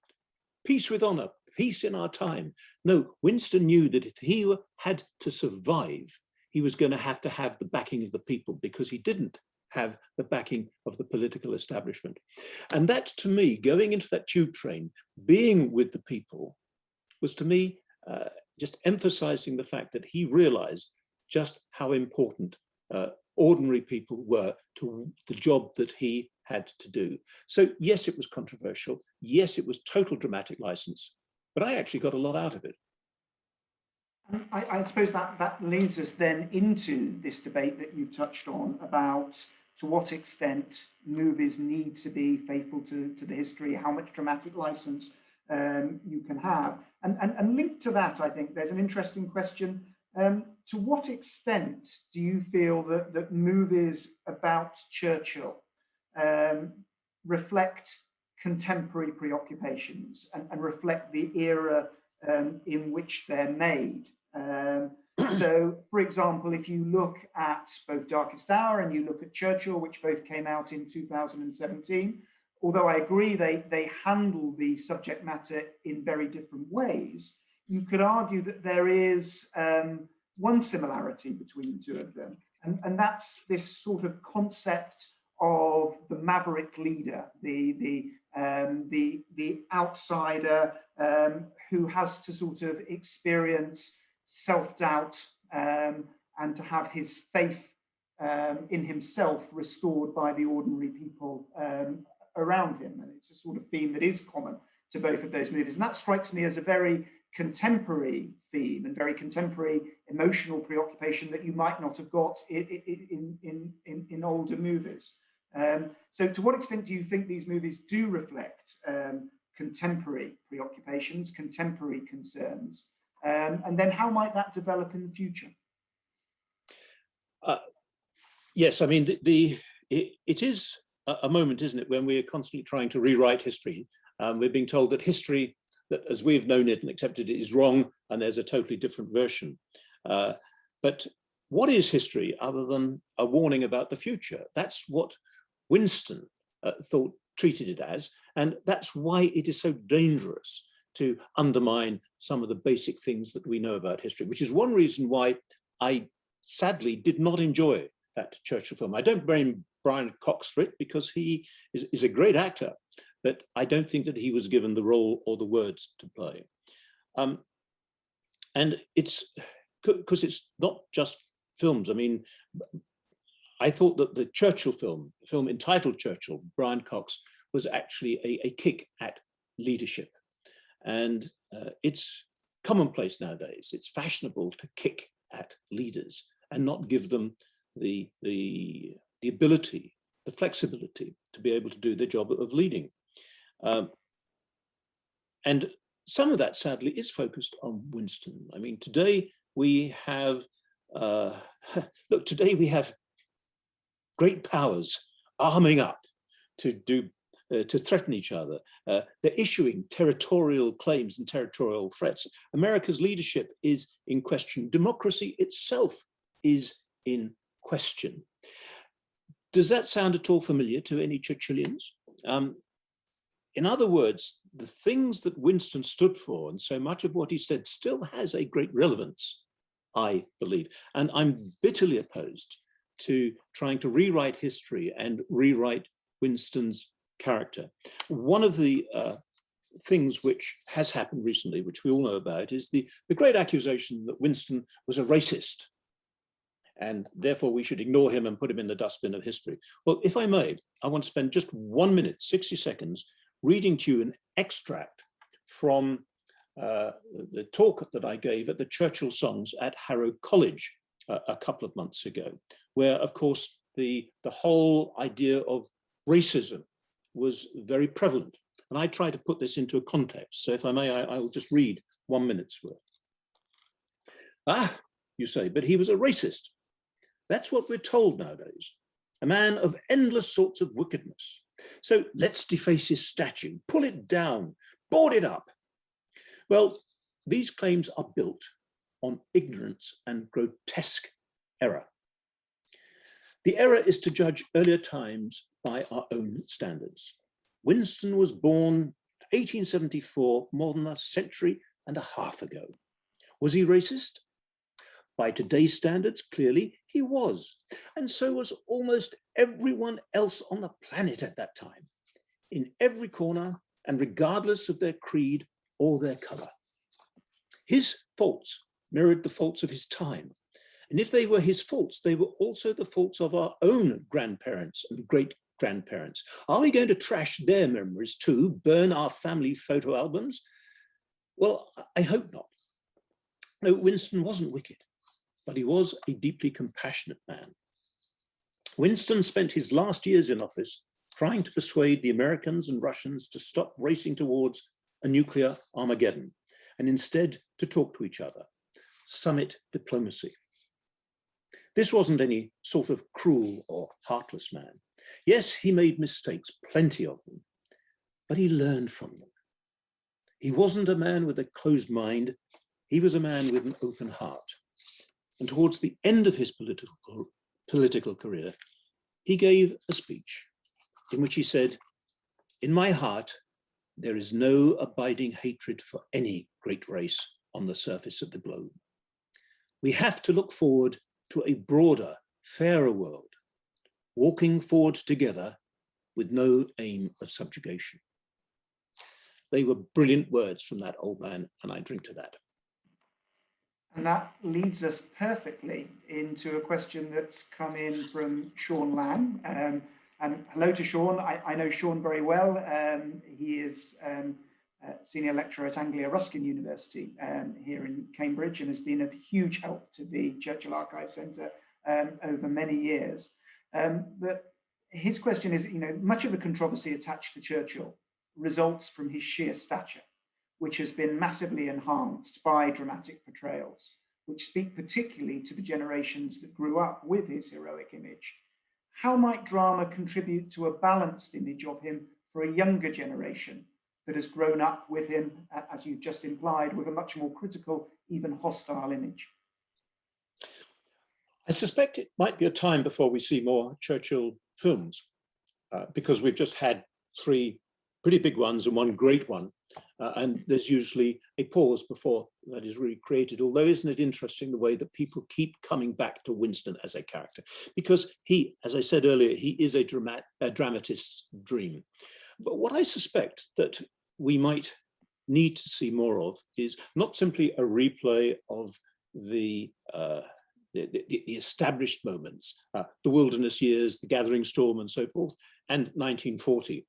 Peace with honor, peace in our time. No, Winston knew that if he had to survive, he was going to have the backing of the people, because he didn't have the backing of the political establishment. And that, to me, going into that tube train, being with the people, was to me just emphasizing the fact that he realized just how important ordinary people were to the job that he had to do. So yes, it was controversial. Yes, it was total dramatic license, but I actually got a lot out of it. I suppose that leads us then into this debate that you touched on about to what extent movies need to be faithful to the history, how much dramatic license you can have. And linked to that, I think there's an interesting question. To what extent do you feel that movies about Churchill reflect contemporary preoccupations and reflect the era in which they're made? So, for example, if you look at both Darkest Hour and you look at Churchill, which both came out in 2017, although I agree they handle the subject matter in very different ways, you could argue that there is one similarity between the two of them, and that's this sort of concept of the maverick leader, the outsider who has to sort of experience self-doubt and to have his faith in himself restored by the ordinary people around him. And it's a sort of theme that is common to both of those movies. And that strikes me as a very contemporary theme and very contemporary emotional preoccupation that you might not have got in older movies. So to what extent do you think these movies do reflect contemporary preoccupations, contemporary concerns? And then how might that develop in the future? Yes, I mean, it is a moment, isn't it, when we are constantly trying to rewrite history. We're being told that history, that as we've known it and accepted it, is wrong, and there's a totally different version. But what is history other than a warning about the future? That's what Winston treated it as, and that's why it is so dangerous to undermine some of the basic things that we know about history, which is one reason why I sadly did not enjoy that Churchill film. I don't blame Brian Cox for it, because he is a great actor, but I don't think that he was given the role or the words to play. And it's because it's not just films. I mean, I thought that the Churchill film entitled Churchill, Brian Cox, was actually a kick at leadership. And it's commonplace nowadays. It's fashionable to kick at leaders and not give them the ability, the flexibility to be able to do their job of leading. And some of that, sadly, is focused on Winston. I mean, today we have, today we have great powers arming up to threaten each other. They're issuing territorial claims and territorial threats. America's leadership is in question. Democracy itself is in question. Does that sound at all familiar to any Churchillians? In other words, the things that Winston stood for, and so much of what he said still has a great relevance, I believe. And I'm bitterly opposed to trying to rewrite history and rewrite Winston's character. One of the things which has happened recently, which we all know about, is the great accusation that Winston was a racist, and therefore we should ignore him and put him in the dustbin of history. Well, if I may, I want to spend just 1 minute, 60 seconds, reading to you an extract from the talk that I gave at the Churchill Songs at Harrow College a couple of months ago, where, of course, the whole idea of racism was very prevalent. And I try to put this into a context. So if I may, I will just read 1 minute's worth. Ah, you say, but he was a racist. That's what we're told nowadays. A man of endless sorts of wickedness. So let's deface his statue, pull it down, board it up. Well, these claims are built on ignorance and grotesque error. The error is to judge earlier times by our own standards. Winston was born 1874, more than a century and a half ago. Was he racist? By today's standards, clearly he was. And so was almost everyone else on the planet at that time, in every corner and regardless of their creed or their color. His faults mirrored the faults of his time. And if they were his faults, they were also the faults of our own grandparents and great-grandparents. Are we going to trash their memories too, burn our family photo albums? Well, I hope not. No, Winston wasn't wicked, but he was a deeply compassionate man. Winston spent his last years in office trying to persuade the Americans and Russians to stop racing towards a nuclear Armageddon and instead to talk to each other. Summit diplomacy. This wasn't any sort of cruel or heartless man. Yes, he made mistakes, plenty of them, but he learned from them. He wasn't a man with a closed mind. He was a man with an open heart. And towards the end of his political career, he gave a speech in which he said, "In my heart, there is no abiding hatred for any great race on the surface of the globe. We have to look forward to a broader, fairer world, walking forward together with no aim of subjugation." They were brilliant words from that old man, and I drink to that. And that leads us perfectly into a question that's come in from Sean Lamb. And hello to Sean. I know Sean very well. He is senior lecturer at Anglia Ruskin University here in Cambridge and has been of huge help to the Churchill Archive Centre over many years. But his question is, much of the controversy attached to Churchill results from his sheer stature, which has been massively enhanced by dramatic portrayals, which speak particularly to the generations that grew up with his heroic image. How might drama contribute to a balanced image of him for a younger generation that has grown up with him, as you've just implied, with a much more critical, even hostile image? I suspect it might be a time before we see more Churchill films, because we've just had 3 pretty big ones and 1 great one. And there's usually a pause before that is recreated. Although, isn't it interesting the way that people keep coming back to Winston as a character? Because he, as I said earlier, he is a dramatist's dream. But what I suspect that we might need to see more of is not simply a replay of the established moments, the Wilderness Years, the Gathering Storm and so forth, and 1940.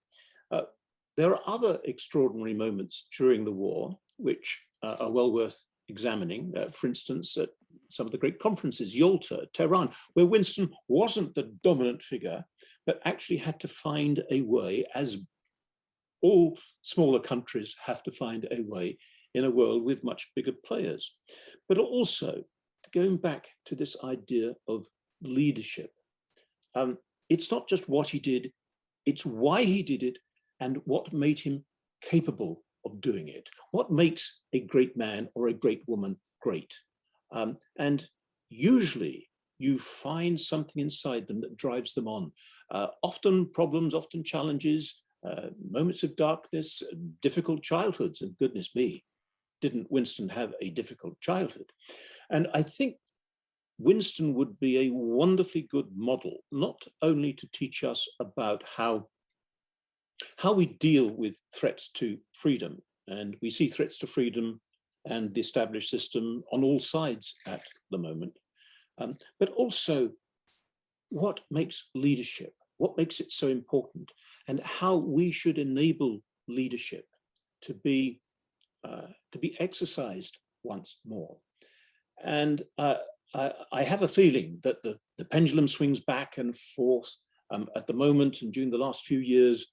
There are other extraordinary moments during the war which are well worth examining. For instance, at some of the great conferences, Yalta, Tehran, where Winston wasn't the dominant figure, but actually had to find a way, as all smaller countries have to find a way in a world with much bigger players. But also, going back to this idea of leadership, it's not just what he did, it's why he did it, and what made him capable of doing it. What makes a great man or a great woman great? And usually you find something inside them that drives them on. Often problems, often challenges, moments of darkness, difficult childhoods, and goodness me, didn't Winston have a difficult childhood? And I think Winston would be a wonderfully good model, not only to teach us about how we deal with threats to freedom, and we see threats to freedom and the established system on all sides at the moment, but also what makes leadership, what makes it so important, and how we should enable leadership to be exercised once more. And I have a feeling that the pendulum swings back and forth at the moment, and during the last few years,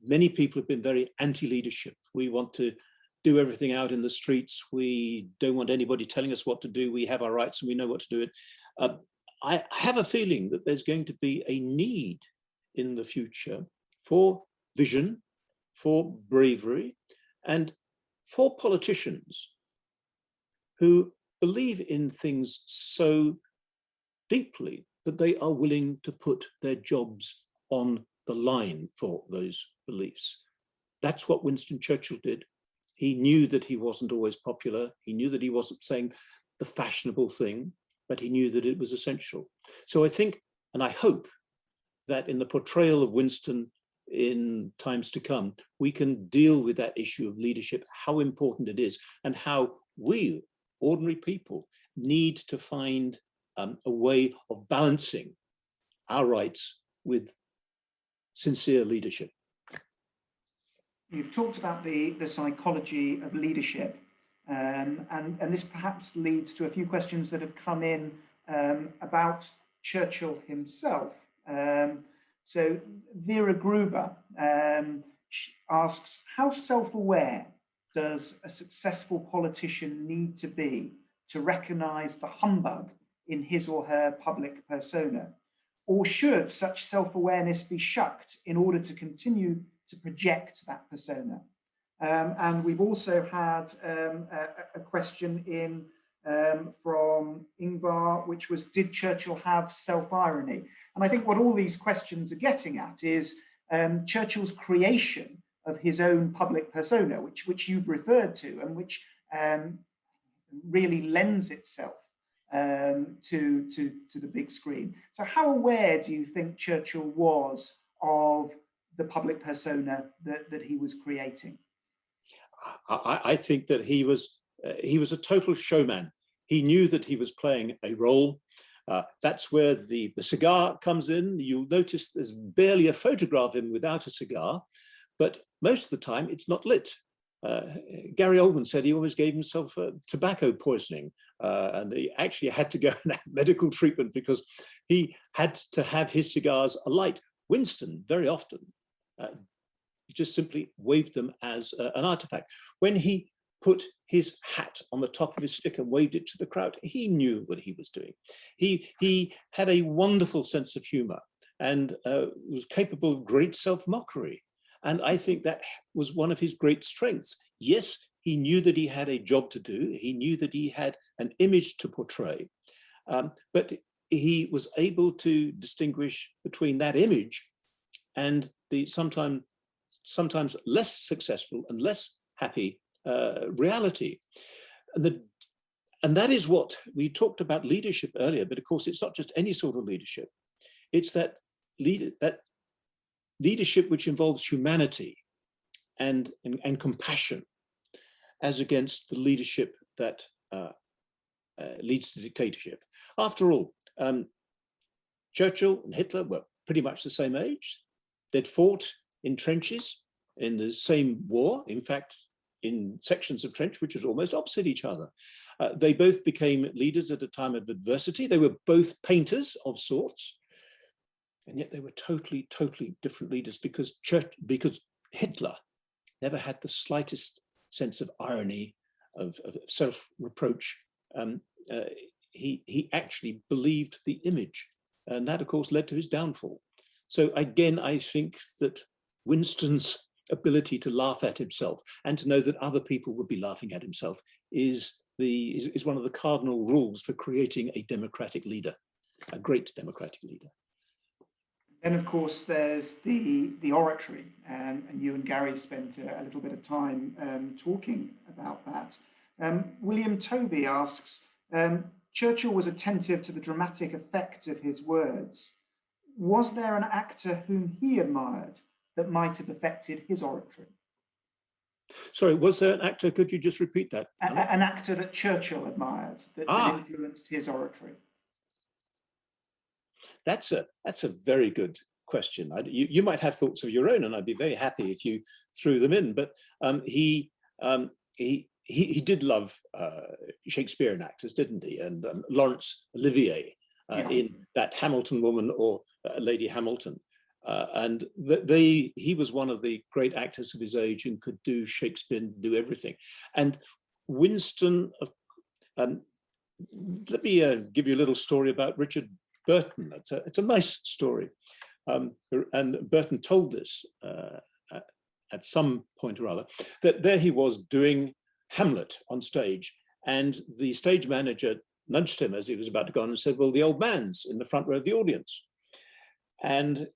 many people have been very anti-leadership. We want to do everything out in the streets. We don't want anybody telling us what to do. We have our rights and we know what to do it. I have a feeling that there's going to be a need in the future for vision, for bravery, and for politicians who believe in things so deeply that they are willing to put their jobs on the line for those beliefs. That's what Winston Churchill did. He knew that he wasn't always popular. He knew that he wasn't saying the fashionable thing, but he knew that it was essential. So I think, and I hope, that in the portrayal of Winston in times to come, we can deal with that issue of leadership, how important it is, and how we, ordinary people, need to find a way of balancing our rights with sincere leadership. You've talked about the psychology of leadership, and this perhaps leads to a few questions that have come in about Churchill himself. So Vera Gruber asks, how self-aware does a successful politician need to be to recognize the humbug in his or her public persona? Or should such self-awareness be shucked in order to continue to project that persona? And we've also had a question in from Ingvar, which was, did Churchill have self-irony? And I think what all these questions are getting at is Churchill's creation of his own public persona, which you've referred to, and which really lends itself to the big screen. So how aware do you think Churchill was of the public persona that he was creating? I think that he was a total showman. He knew that he was playing a role. That's where the cigar comes in. You'll notice there's barely a photograph of him without a cigar, but most of the time it's not lit. Gary Oldman said he always gave himself tobacco poisoning, and he actually had to go and have medical treatment because he had to have his cigars alight. Winston, very often, just simply waved them as an artifact. When he put his hat on the top of his stick and waved it to the crowd, he knew what he was doing. He had a wonderful sense of humor and was capable of great self-mockery. And I think that was one of his great strengths. Yes, he knew that he had a job to do. He knew that he had an image to portray, but he was able to distinguish between that image and the sometimes less successful and less happy reality. And that is what we talked about leadership earlier, but of course it's not just any sort of leadership. It's that leadership which involves humanity and compassion, as against the leadership that leads to dictatorship. After all, Churchill and Hitler were pretty much the same age. They'd fought in trenches in the same war, in fact, in sections of trench which was almost opposite each other. They both became leaders at a time of adversity. They were both painters of sorts, and yet they were totally, totally different leaders because Hitler never had the slightest sense of irony, of self-reproach. He actually believed the image, and that, of course, led to his downfall. So again, I think that Winston's ability to laugh at himself and to know that other people would be laughing at himself is one of the cardinal rules for creating a democratic leader, a great democratic leader. Then, of course, there's the oratory, and you and Gary spent a little bit of time talking about that. William Toby asks, Churchill was attentive to the dramatic effect of his words. Was there an actor whom he admired that might have affected his oratory? Sorry, was there an actor? Could you just repeat that? An actor that Churchill admired that influenced his oratory. That's a very good question. You might have thoughts of your own, and I'd be very happy if you threw them in. But he did love Shakespearean actors, didn't he? And Laurence Olivier in That Hamilton Woman or Lady Hamilton. And he was one of the great actors of his age and could do Shakespeare, do everything. And Winston, let me give you a little story about Richard Burton. It's a nice story. And Burton told this at some point or other, that there he was doing Hamlet on stage, and the stage manager nudged him as he was about to go on and said, well, the old man's in the front row of the audience. And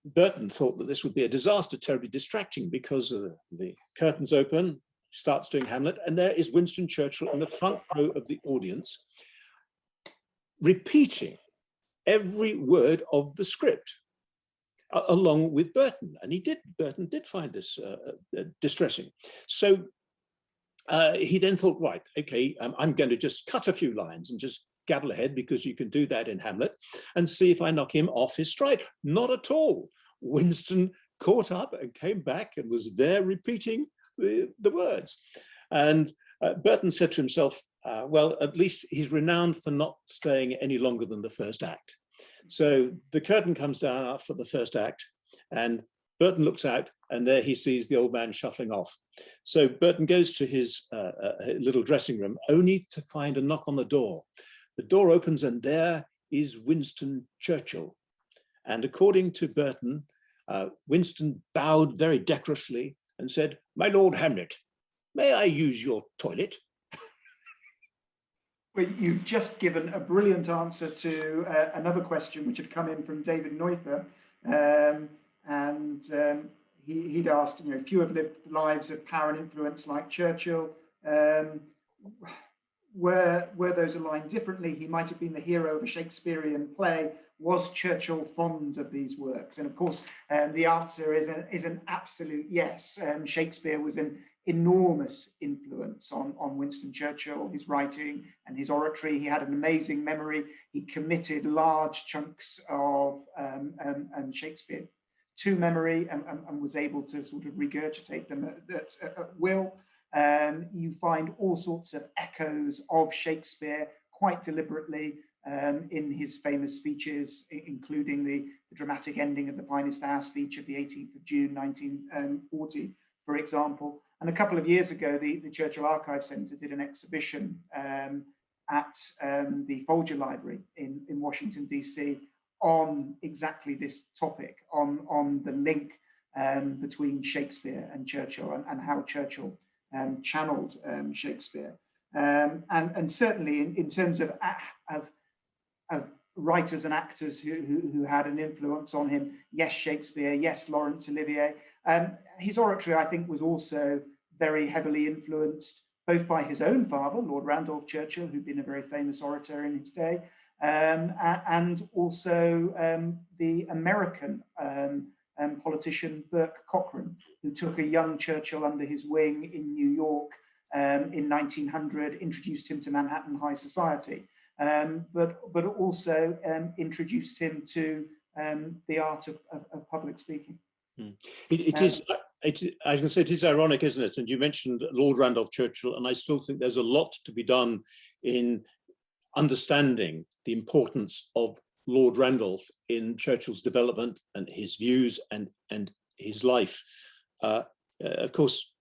Burton thought that this would be a disaster, terribly distracting, because the curtains open, starts doing Hamlet, and there is Winston Churchill in the front row of the audience, repeating every word of the script, along with Burton. And Burton did find this distressing. So he then thought, right, okay, I'm going to just cut a few lines and just gabble ahead, because you can do that in Hamlet, and see if I knock him off his stride. Not at all. Winston caught up and came back and was there repeating the words. And Burton said to himself, well, at least he's renowned for not staying any longer than the first act. So the curtain comes down after the first act, and Burton looks out, and there he sees the old man shuffling off. So Burton goes to his little dressing room, only to find a knock on the door. The door opens, and there is Winston Churchill. And according to Burton, Winston bowed very decorously and said, "My Lord Hamlet, may I use your toilet?" Well, you've just given a brilliant answer to another question which had come in from David Neuther. He'd asked, few have lived lives of power and influence like Churchill. Were those aligned differently? He might have been the hero of a Shakespearean play. Was Churchill fond of these works? And of course, the answer is an absolute yes. Shakespeare was an enormous influence on Winston Churchill, his writing and his oratory. He had an amazing memory. He committed large chunks of Shakespeare to memory and was able to sort of regurgitate them at will. You find all sorts of echoes of Shakespeare quite deliberately in his famous speeches, including the dramatic ending of the Finest Hour speech of the 18th of June 1940, for example. And a couple of years ago, the Churchill Archive Centre did an exhibition at the Folger Library in Washington, D.C. on exactly this topic, on the link between Shakespeare and Churchill, and how Churchill channeled Shakespeare. And certainly in terms of writers and actors who had an influence on him, yes, Shakespeare, yes, Laurence Olivier. His oratory, I think, was also very heavily influenced both by his own father, Lord Randolph Churchill, who'd been a very famous orator in his day, and also the American politician Burke Cochran, who took a young Churchill under his wing in New York in 1900, introduced him to Manhattan high society, but also introduced him to the art of public speaking. It is, I was going to say, it is ironic, isn't it? And you mentioned Lord Randolph Churchill, and I still think there's a lot to be done in understanding the importance of Lord Randolph in Churchill's development and his views and his life. Of course,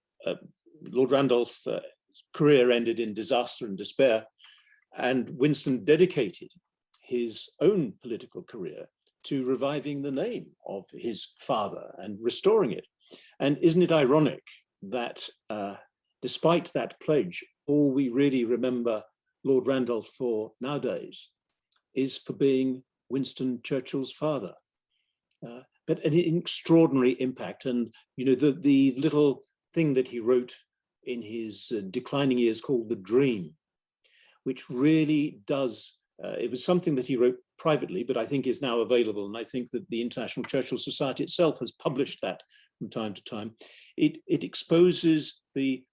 Lord Randolph's career ended in disaster and despair, and Winston dedicated his own political career to reviving the name of his father and restoring it. And isn't it ironic that despite that pledge, all we really remember Lord Randolph for nowadays is for being Winston Churchill's father. But an extraordinary impact. And the little thing that he wrote in his declining years called The Dream which really does, it was something that he wrote privately, but I think is now available. And I think that the International Churchill Society itself has published that from time to time. It exposes the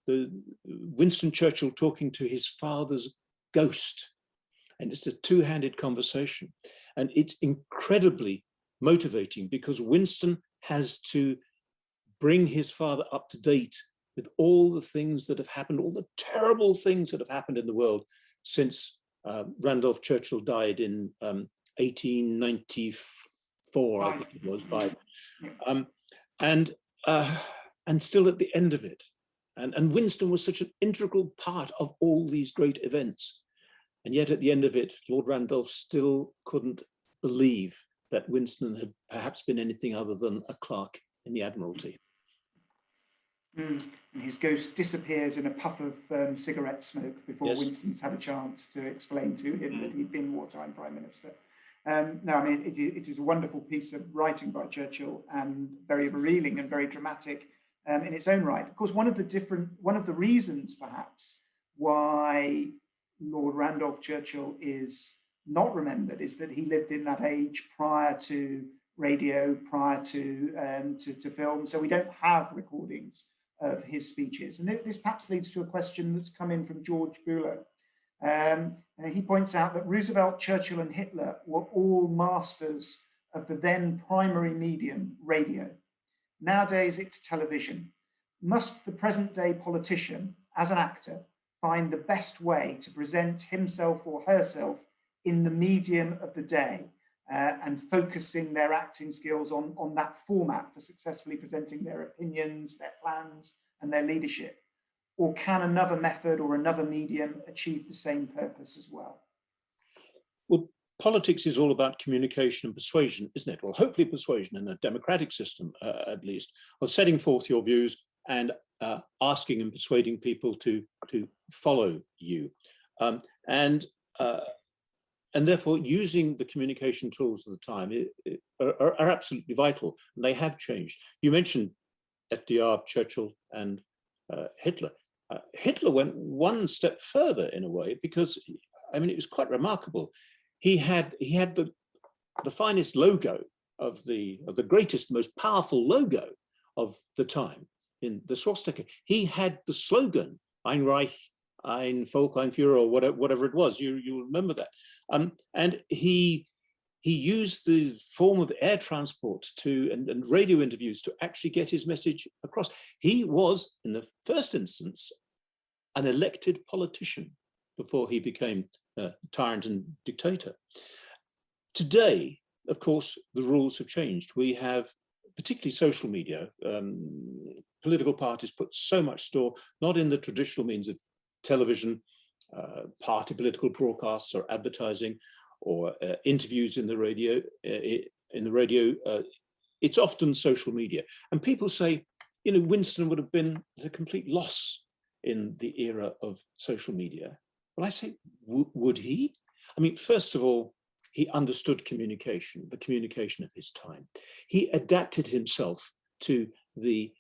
Winston Churchill talking to his father's ghost. And it's a two-handed conversation. And it's incredibly motivating because Winston has to bring his father up to date with all the things that have happened, all the terrible things that have happened in the world since Randolph Churchill died in 1894, I think it was, 5. And still at the end of it. And Winston was such an integral part of all these great events. And yet at the end of it, Lord Randolph still couldn't believe that Winston had perhaps been anything other than a clerk in the Admiralty. And his ghost disappears in a puff of cigarette smoke before Winston's had a chance to explain to him that he'd been wartime Prime Minister. No, I mean, it is a wonderful piece of writing by Churchill and very revealing and very dramatic in its own right. Of course, one of the reasons perhaps why Lord Randolph Churchill is not remembered is that he lived in that age prior to radio, prior to film. So we don't have recordings of his speeches. And this perhaps leads to a question that's come in from George Bueller. He points out that Roosevelt, Churchill, and Hitler were all masters of the then primary medium, radio. Nowadays, it's television. Must the present-day politician, as an actor, find the best way to present himself or herself in the medium of the day and focusing their acting skills on that format for successfully presenting their opinions, their plans, and their leadership? Or can another method or another medium achieve the same purpose as well? Well, politics is all about communication and persuasion, isn't it? Well, hopefully persuasion in a democratic system, at least, of setting forth your views and asking and persuading people to follow you. And therefore, using the communication tools of the time are absolutely vital, and they have changed. You mentioned FDR, Churchill, and Hitler. Hitler went one step further in a way because, I mean, it was quite remarkable. He had the finest logo of the greatest, most powerful logo of the time in the swastika. He had the slogan Ein Reich, Ein Volk, Ein Führer, or whatever it was. You remember that. And he used the form of air transport and radio interviews to actually get his message across. He was, in the first instance, an elected politician before he became a tyrant and dictator. Today, of course, the rules have changed. We have, particularly social media, political parties put so much store, not in the traditional means of television, party political broadcasts or advertising, or interviews in the radio. It's often social media. And people say, you know, Winston would have been a complete loss in the era of social media. Well, I say, would he? I mean, first of all, he understood communication, the communication of his time. He adapted himself to the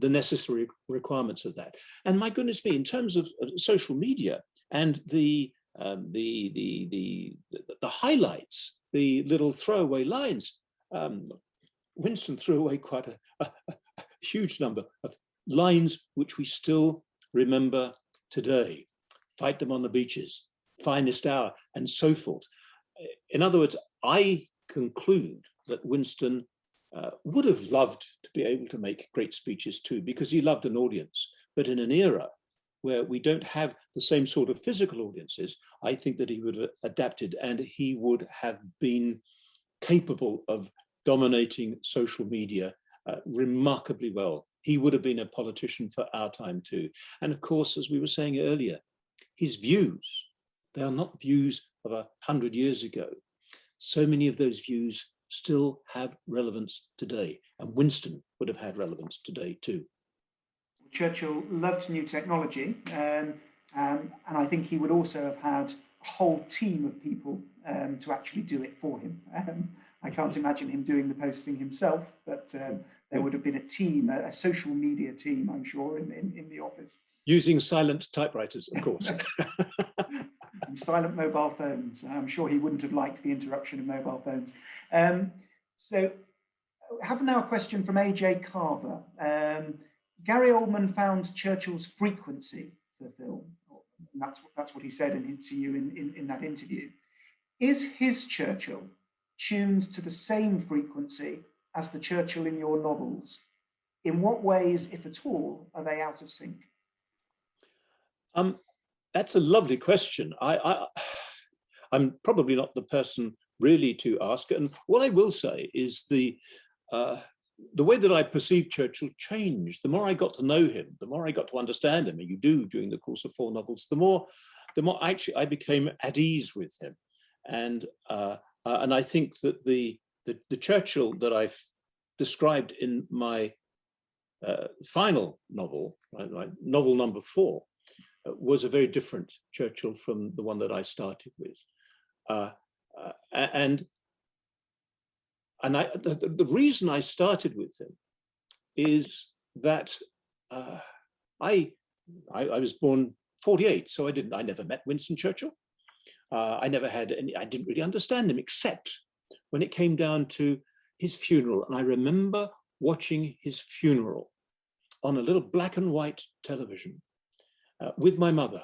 necessary requirements of that. And my goodness me, in terms of social media and the highlights, the little throwaway lines, Winston threw away quite a huge number of lines which we still remember today. Fight them on the beaches, finest hour, and so forth. In other words, I conclude that Winston would have loved to be able to make great speeches too, because he loved an audience. But in an era where we don't have the same sort of physical audiences, I think that he would have adapted and he would have been capable of dominating social media remarkably well. He would have been a politician for our time too. And of course, as we were saying earlier, his views, they are not views of 100 years ago. So many of those views still have relevance today, and Winston would have had relevance today too. Churchill loved new technology, and I think he would also have had a whole team of people to actually do it for him. I can't imagine him doing the posting himself, but there would have been a team, a social media team, I'm sure, in the office. Using silent typewriters, of course. silent mobile phones. I'm sure he wouldn't have liked the interruption of mobile phones. So I have now a question from AJ Carver. Gary Oldman found Churchill's frequency for the film. And that's what he said to you in that interview. Is his Churchill tuned to the same frequency as the Churchill in your novels? In what ways, if at all, are they out of sync? That's a lovely question. I'm probably not the person really to ask. And what I will say is the way that I perceived Churchill changed. The more I got to know him, the more I got to understand him, and you do during the course of 4 novels, the more actually I became at ease with him. And I think that the Churchill that I've described in my final novel, right, novel number 4, was a very different Churchill from the one that I started with. The reason I started with him is that I was born 48, so I never met Winston Churchill. I didn't really understand him, except when it came down to his funeral. And I remember watching his funeral on a little black and white television with my mother.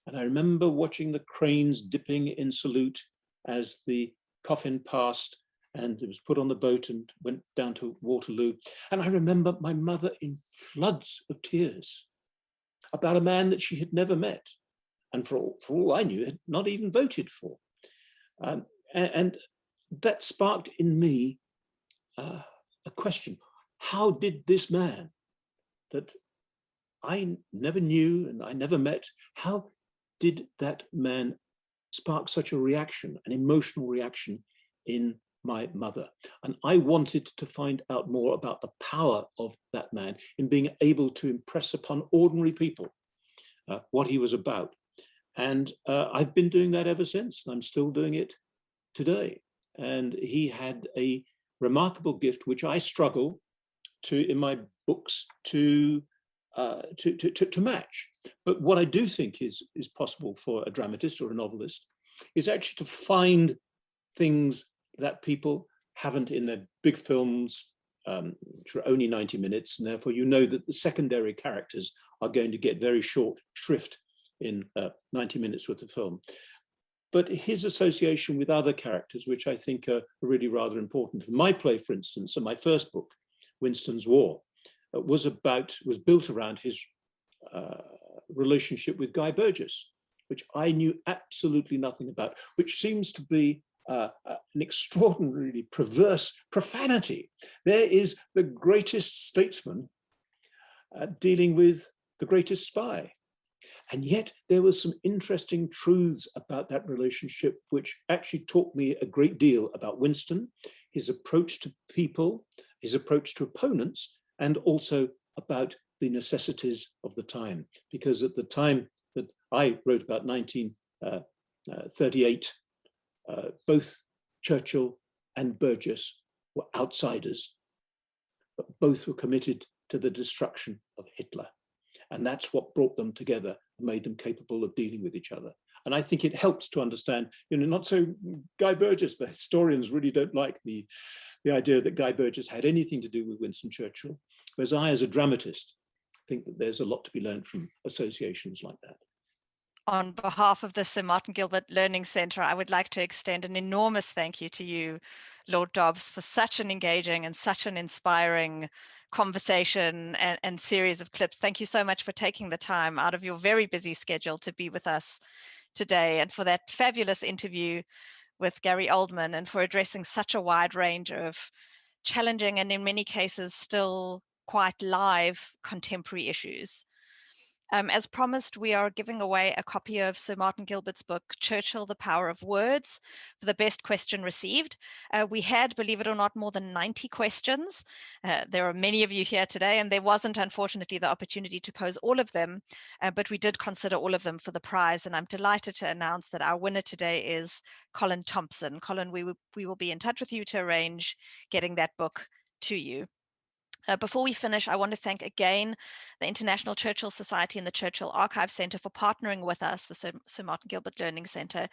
And I remember watching the cranes dipping in salute as the coffin passed and it was put on the boat and went down to Waterloo. And I remember my mother in floods of tears about a man that she had never met, and for all I knew, had not even voted for. And that sparked in me a question. How did this man that I never knew and I never met, how did that man spark such a reaction, an emotional reaction in my mother? And I wanted to find out more about the power of that man in being able to impress upon ordinary people what he was about. And I've been doing that ever since, and I'm still doing it today. And he had a remarkable gift, which I struggle to, in my books, to match. But what I do think is possible for a dramatist or a novelist is actually to find things that people haven't in their big films, which are only 90 minutes, and therefore you know that the secondary characters are going to get very short shrift in 90 minutes worth of film. But his association with other characters, which I think are really rather important. My play, for instance, and my first book, Winston's War, was built around his relationship with Guy Burgess, which I knew absolutely nothing about, which seems to be an extraordinarily perverse profanity. There is the greatest statesman dealing with the greatest spy. And yet there was some interesting truths about that relationship, which actually taught me a great deal about Winston, his approach to people, his approach to opponents, and also about the necessities of the time. Because at the time that I wrote about 1938, both Churchill and Burgess were outsiders, but both were committed to the destruction of Hitler. And that's what brought them together and made them capable of dealing with each other. And I think it helps to understand, not so Guy Burgess, the historians really don't like the idea that Guy Burgess had anything to do with Winston Churchill, whereas I, as a dramatist, think that there's a lot to be learned from associations like that. On behalf of the Sir Martin Gilbert Learning Centre, I would like to extend an enormous thank you to you, Lord Dobbs, for such an engaging and such an inspiring conversation and series of clips. Thank you so much for taking the time out of your very busy schedule to be with us today, and for that fabulous interview with Gary Oldman, and for addressing such a wide range of challenging and in many cases still quite live contemporary issues. As promised, we are giving away a copy of Sir Martin Gilbert's book, Churchill, The Power of Words, for the best question received. We had, believe it or not, more than 90 questions. There are many of you here today, and there wasn't, unfortunately, the opportunity to pose all of them, but we did consider all of them for the prize, and I'm delighted to announce that our winner today is Colin Thompson. Colin, we will be in touch with you to arrange getting that book to you. Before we finish, I want to thank again the International Churchill Society and the Churchill Archive Centre for partnering with us, the Sir Martin Gilbert Learning Centre,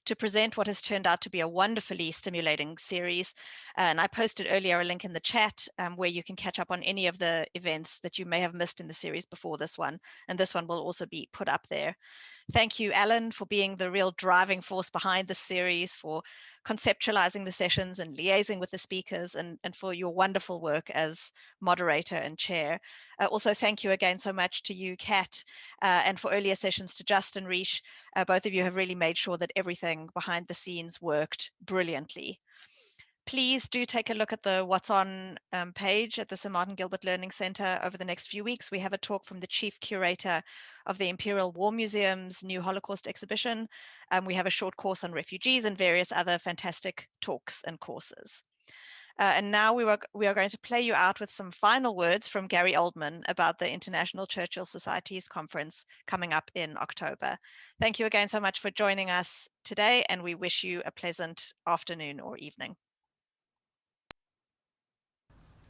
to present what has turned out to be a wonderfully stimulating series. And I posted earlier a link in the chat where you can catch up on any of the events that you may have missed in the series before this one. And this one will also be put up there. Thank you, Alan, for being the real driving force behind this series, for conceptualizing the sessions and liaising with the speakers, and for your wonderful work as moderator and chair. Also, thank you again so much to you, Kat, and for earlier sessions to Justin Reish. Both of you have really made sure that everything behind the scenes worked brilliantly. Please do take a look at the What's On page at the Sir Martin Gilbert Learning Centre over the next few weeks. We have a talk from the Chief Curator of the Imperial War Museum's new Holocaust exhibition. We have a short course on refugees and various other fantastic talks and courses. And now we are going to play you out with some final words from Gary Oldman about the International Churchill Society's conference coming up in October. Thank you again so much for joining us today, and we wish you a pleasant afternoon or evening.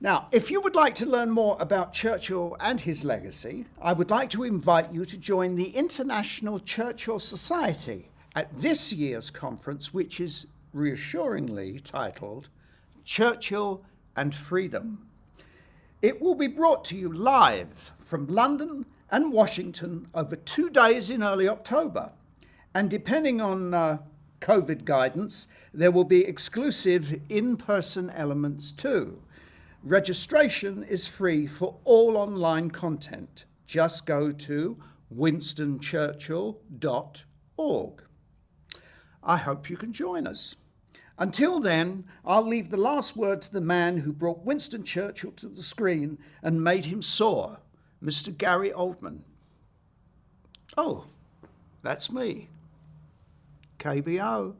Now, if you would like to learn more about Churchill and his legacy, I would like to invite you to join the International Churchill Society at this year's conference, which is reassuringly titled Churchill and Freedom. It will be brought to you live from London and Washington over 2 days in early October. And depending on COVID guidance, there will be exclusive in-person elements too. Registration is free for all online content. Just go to winstonchurchill.org. I hope you can join us. Until then, I'll leave the last word to the man who brought Winston Churchill to the screen and made him soar, Mr. Gary Oldman. Oh, that's me. KBO.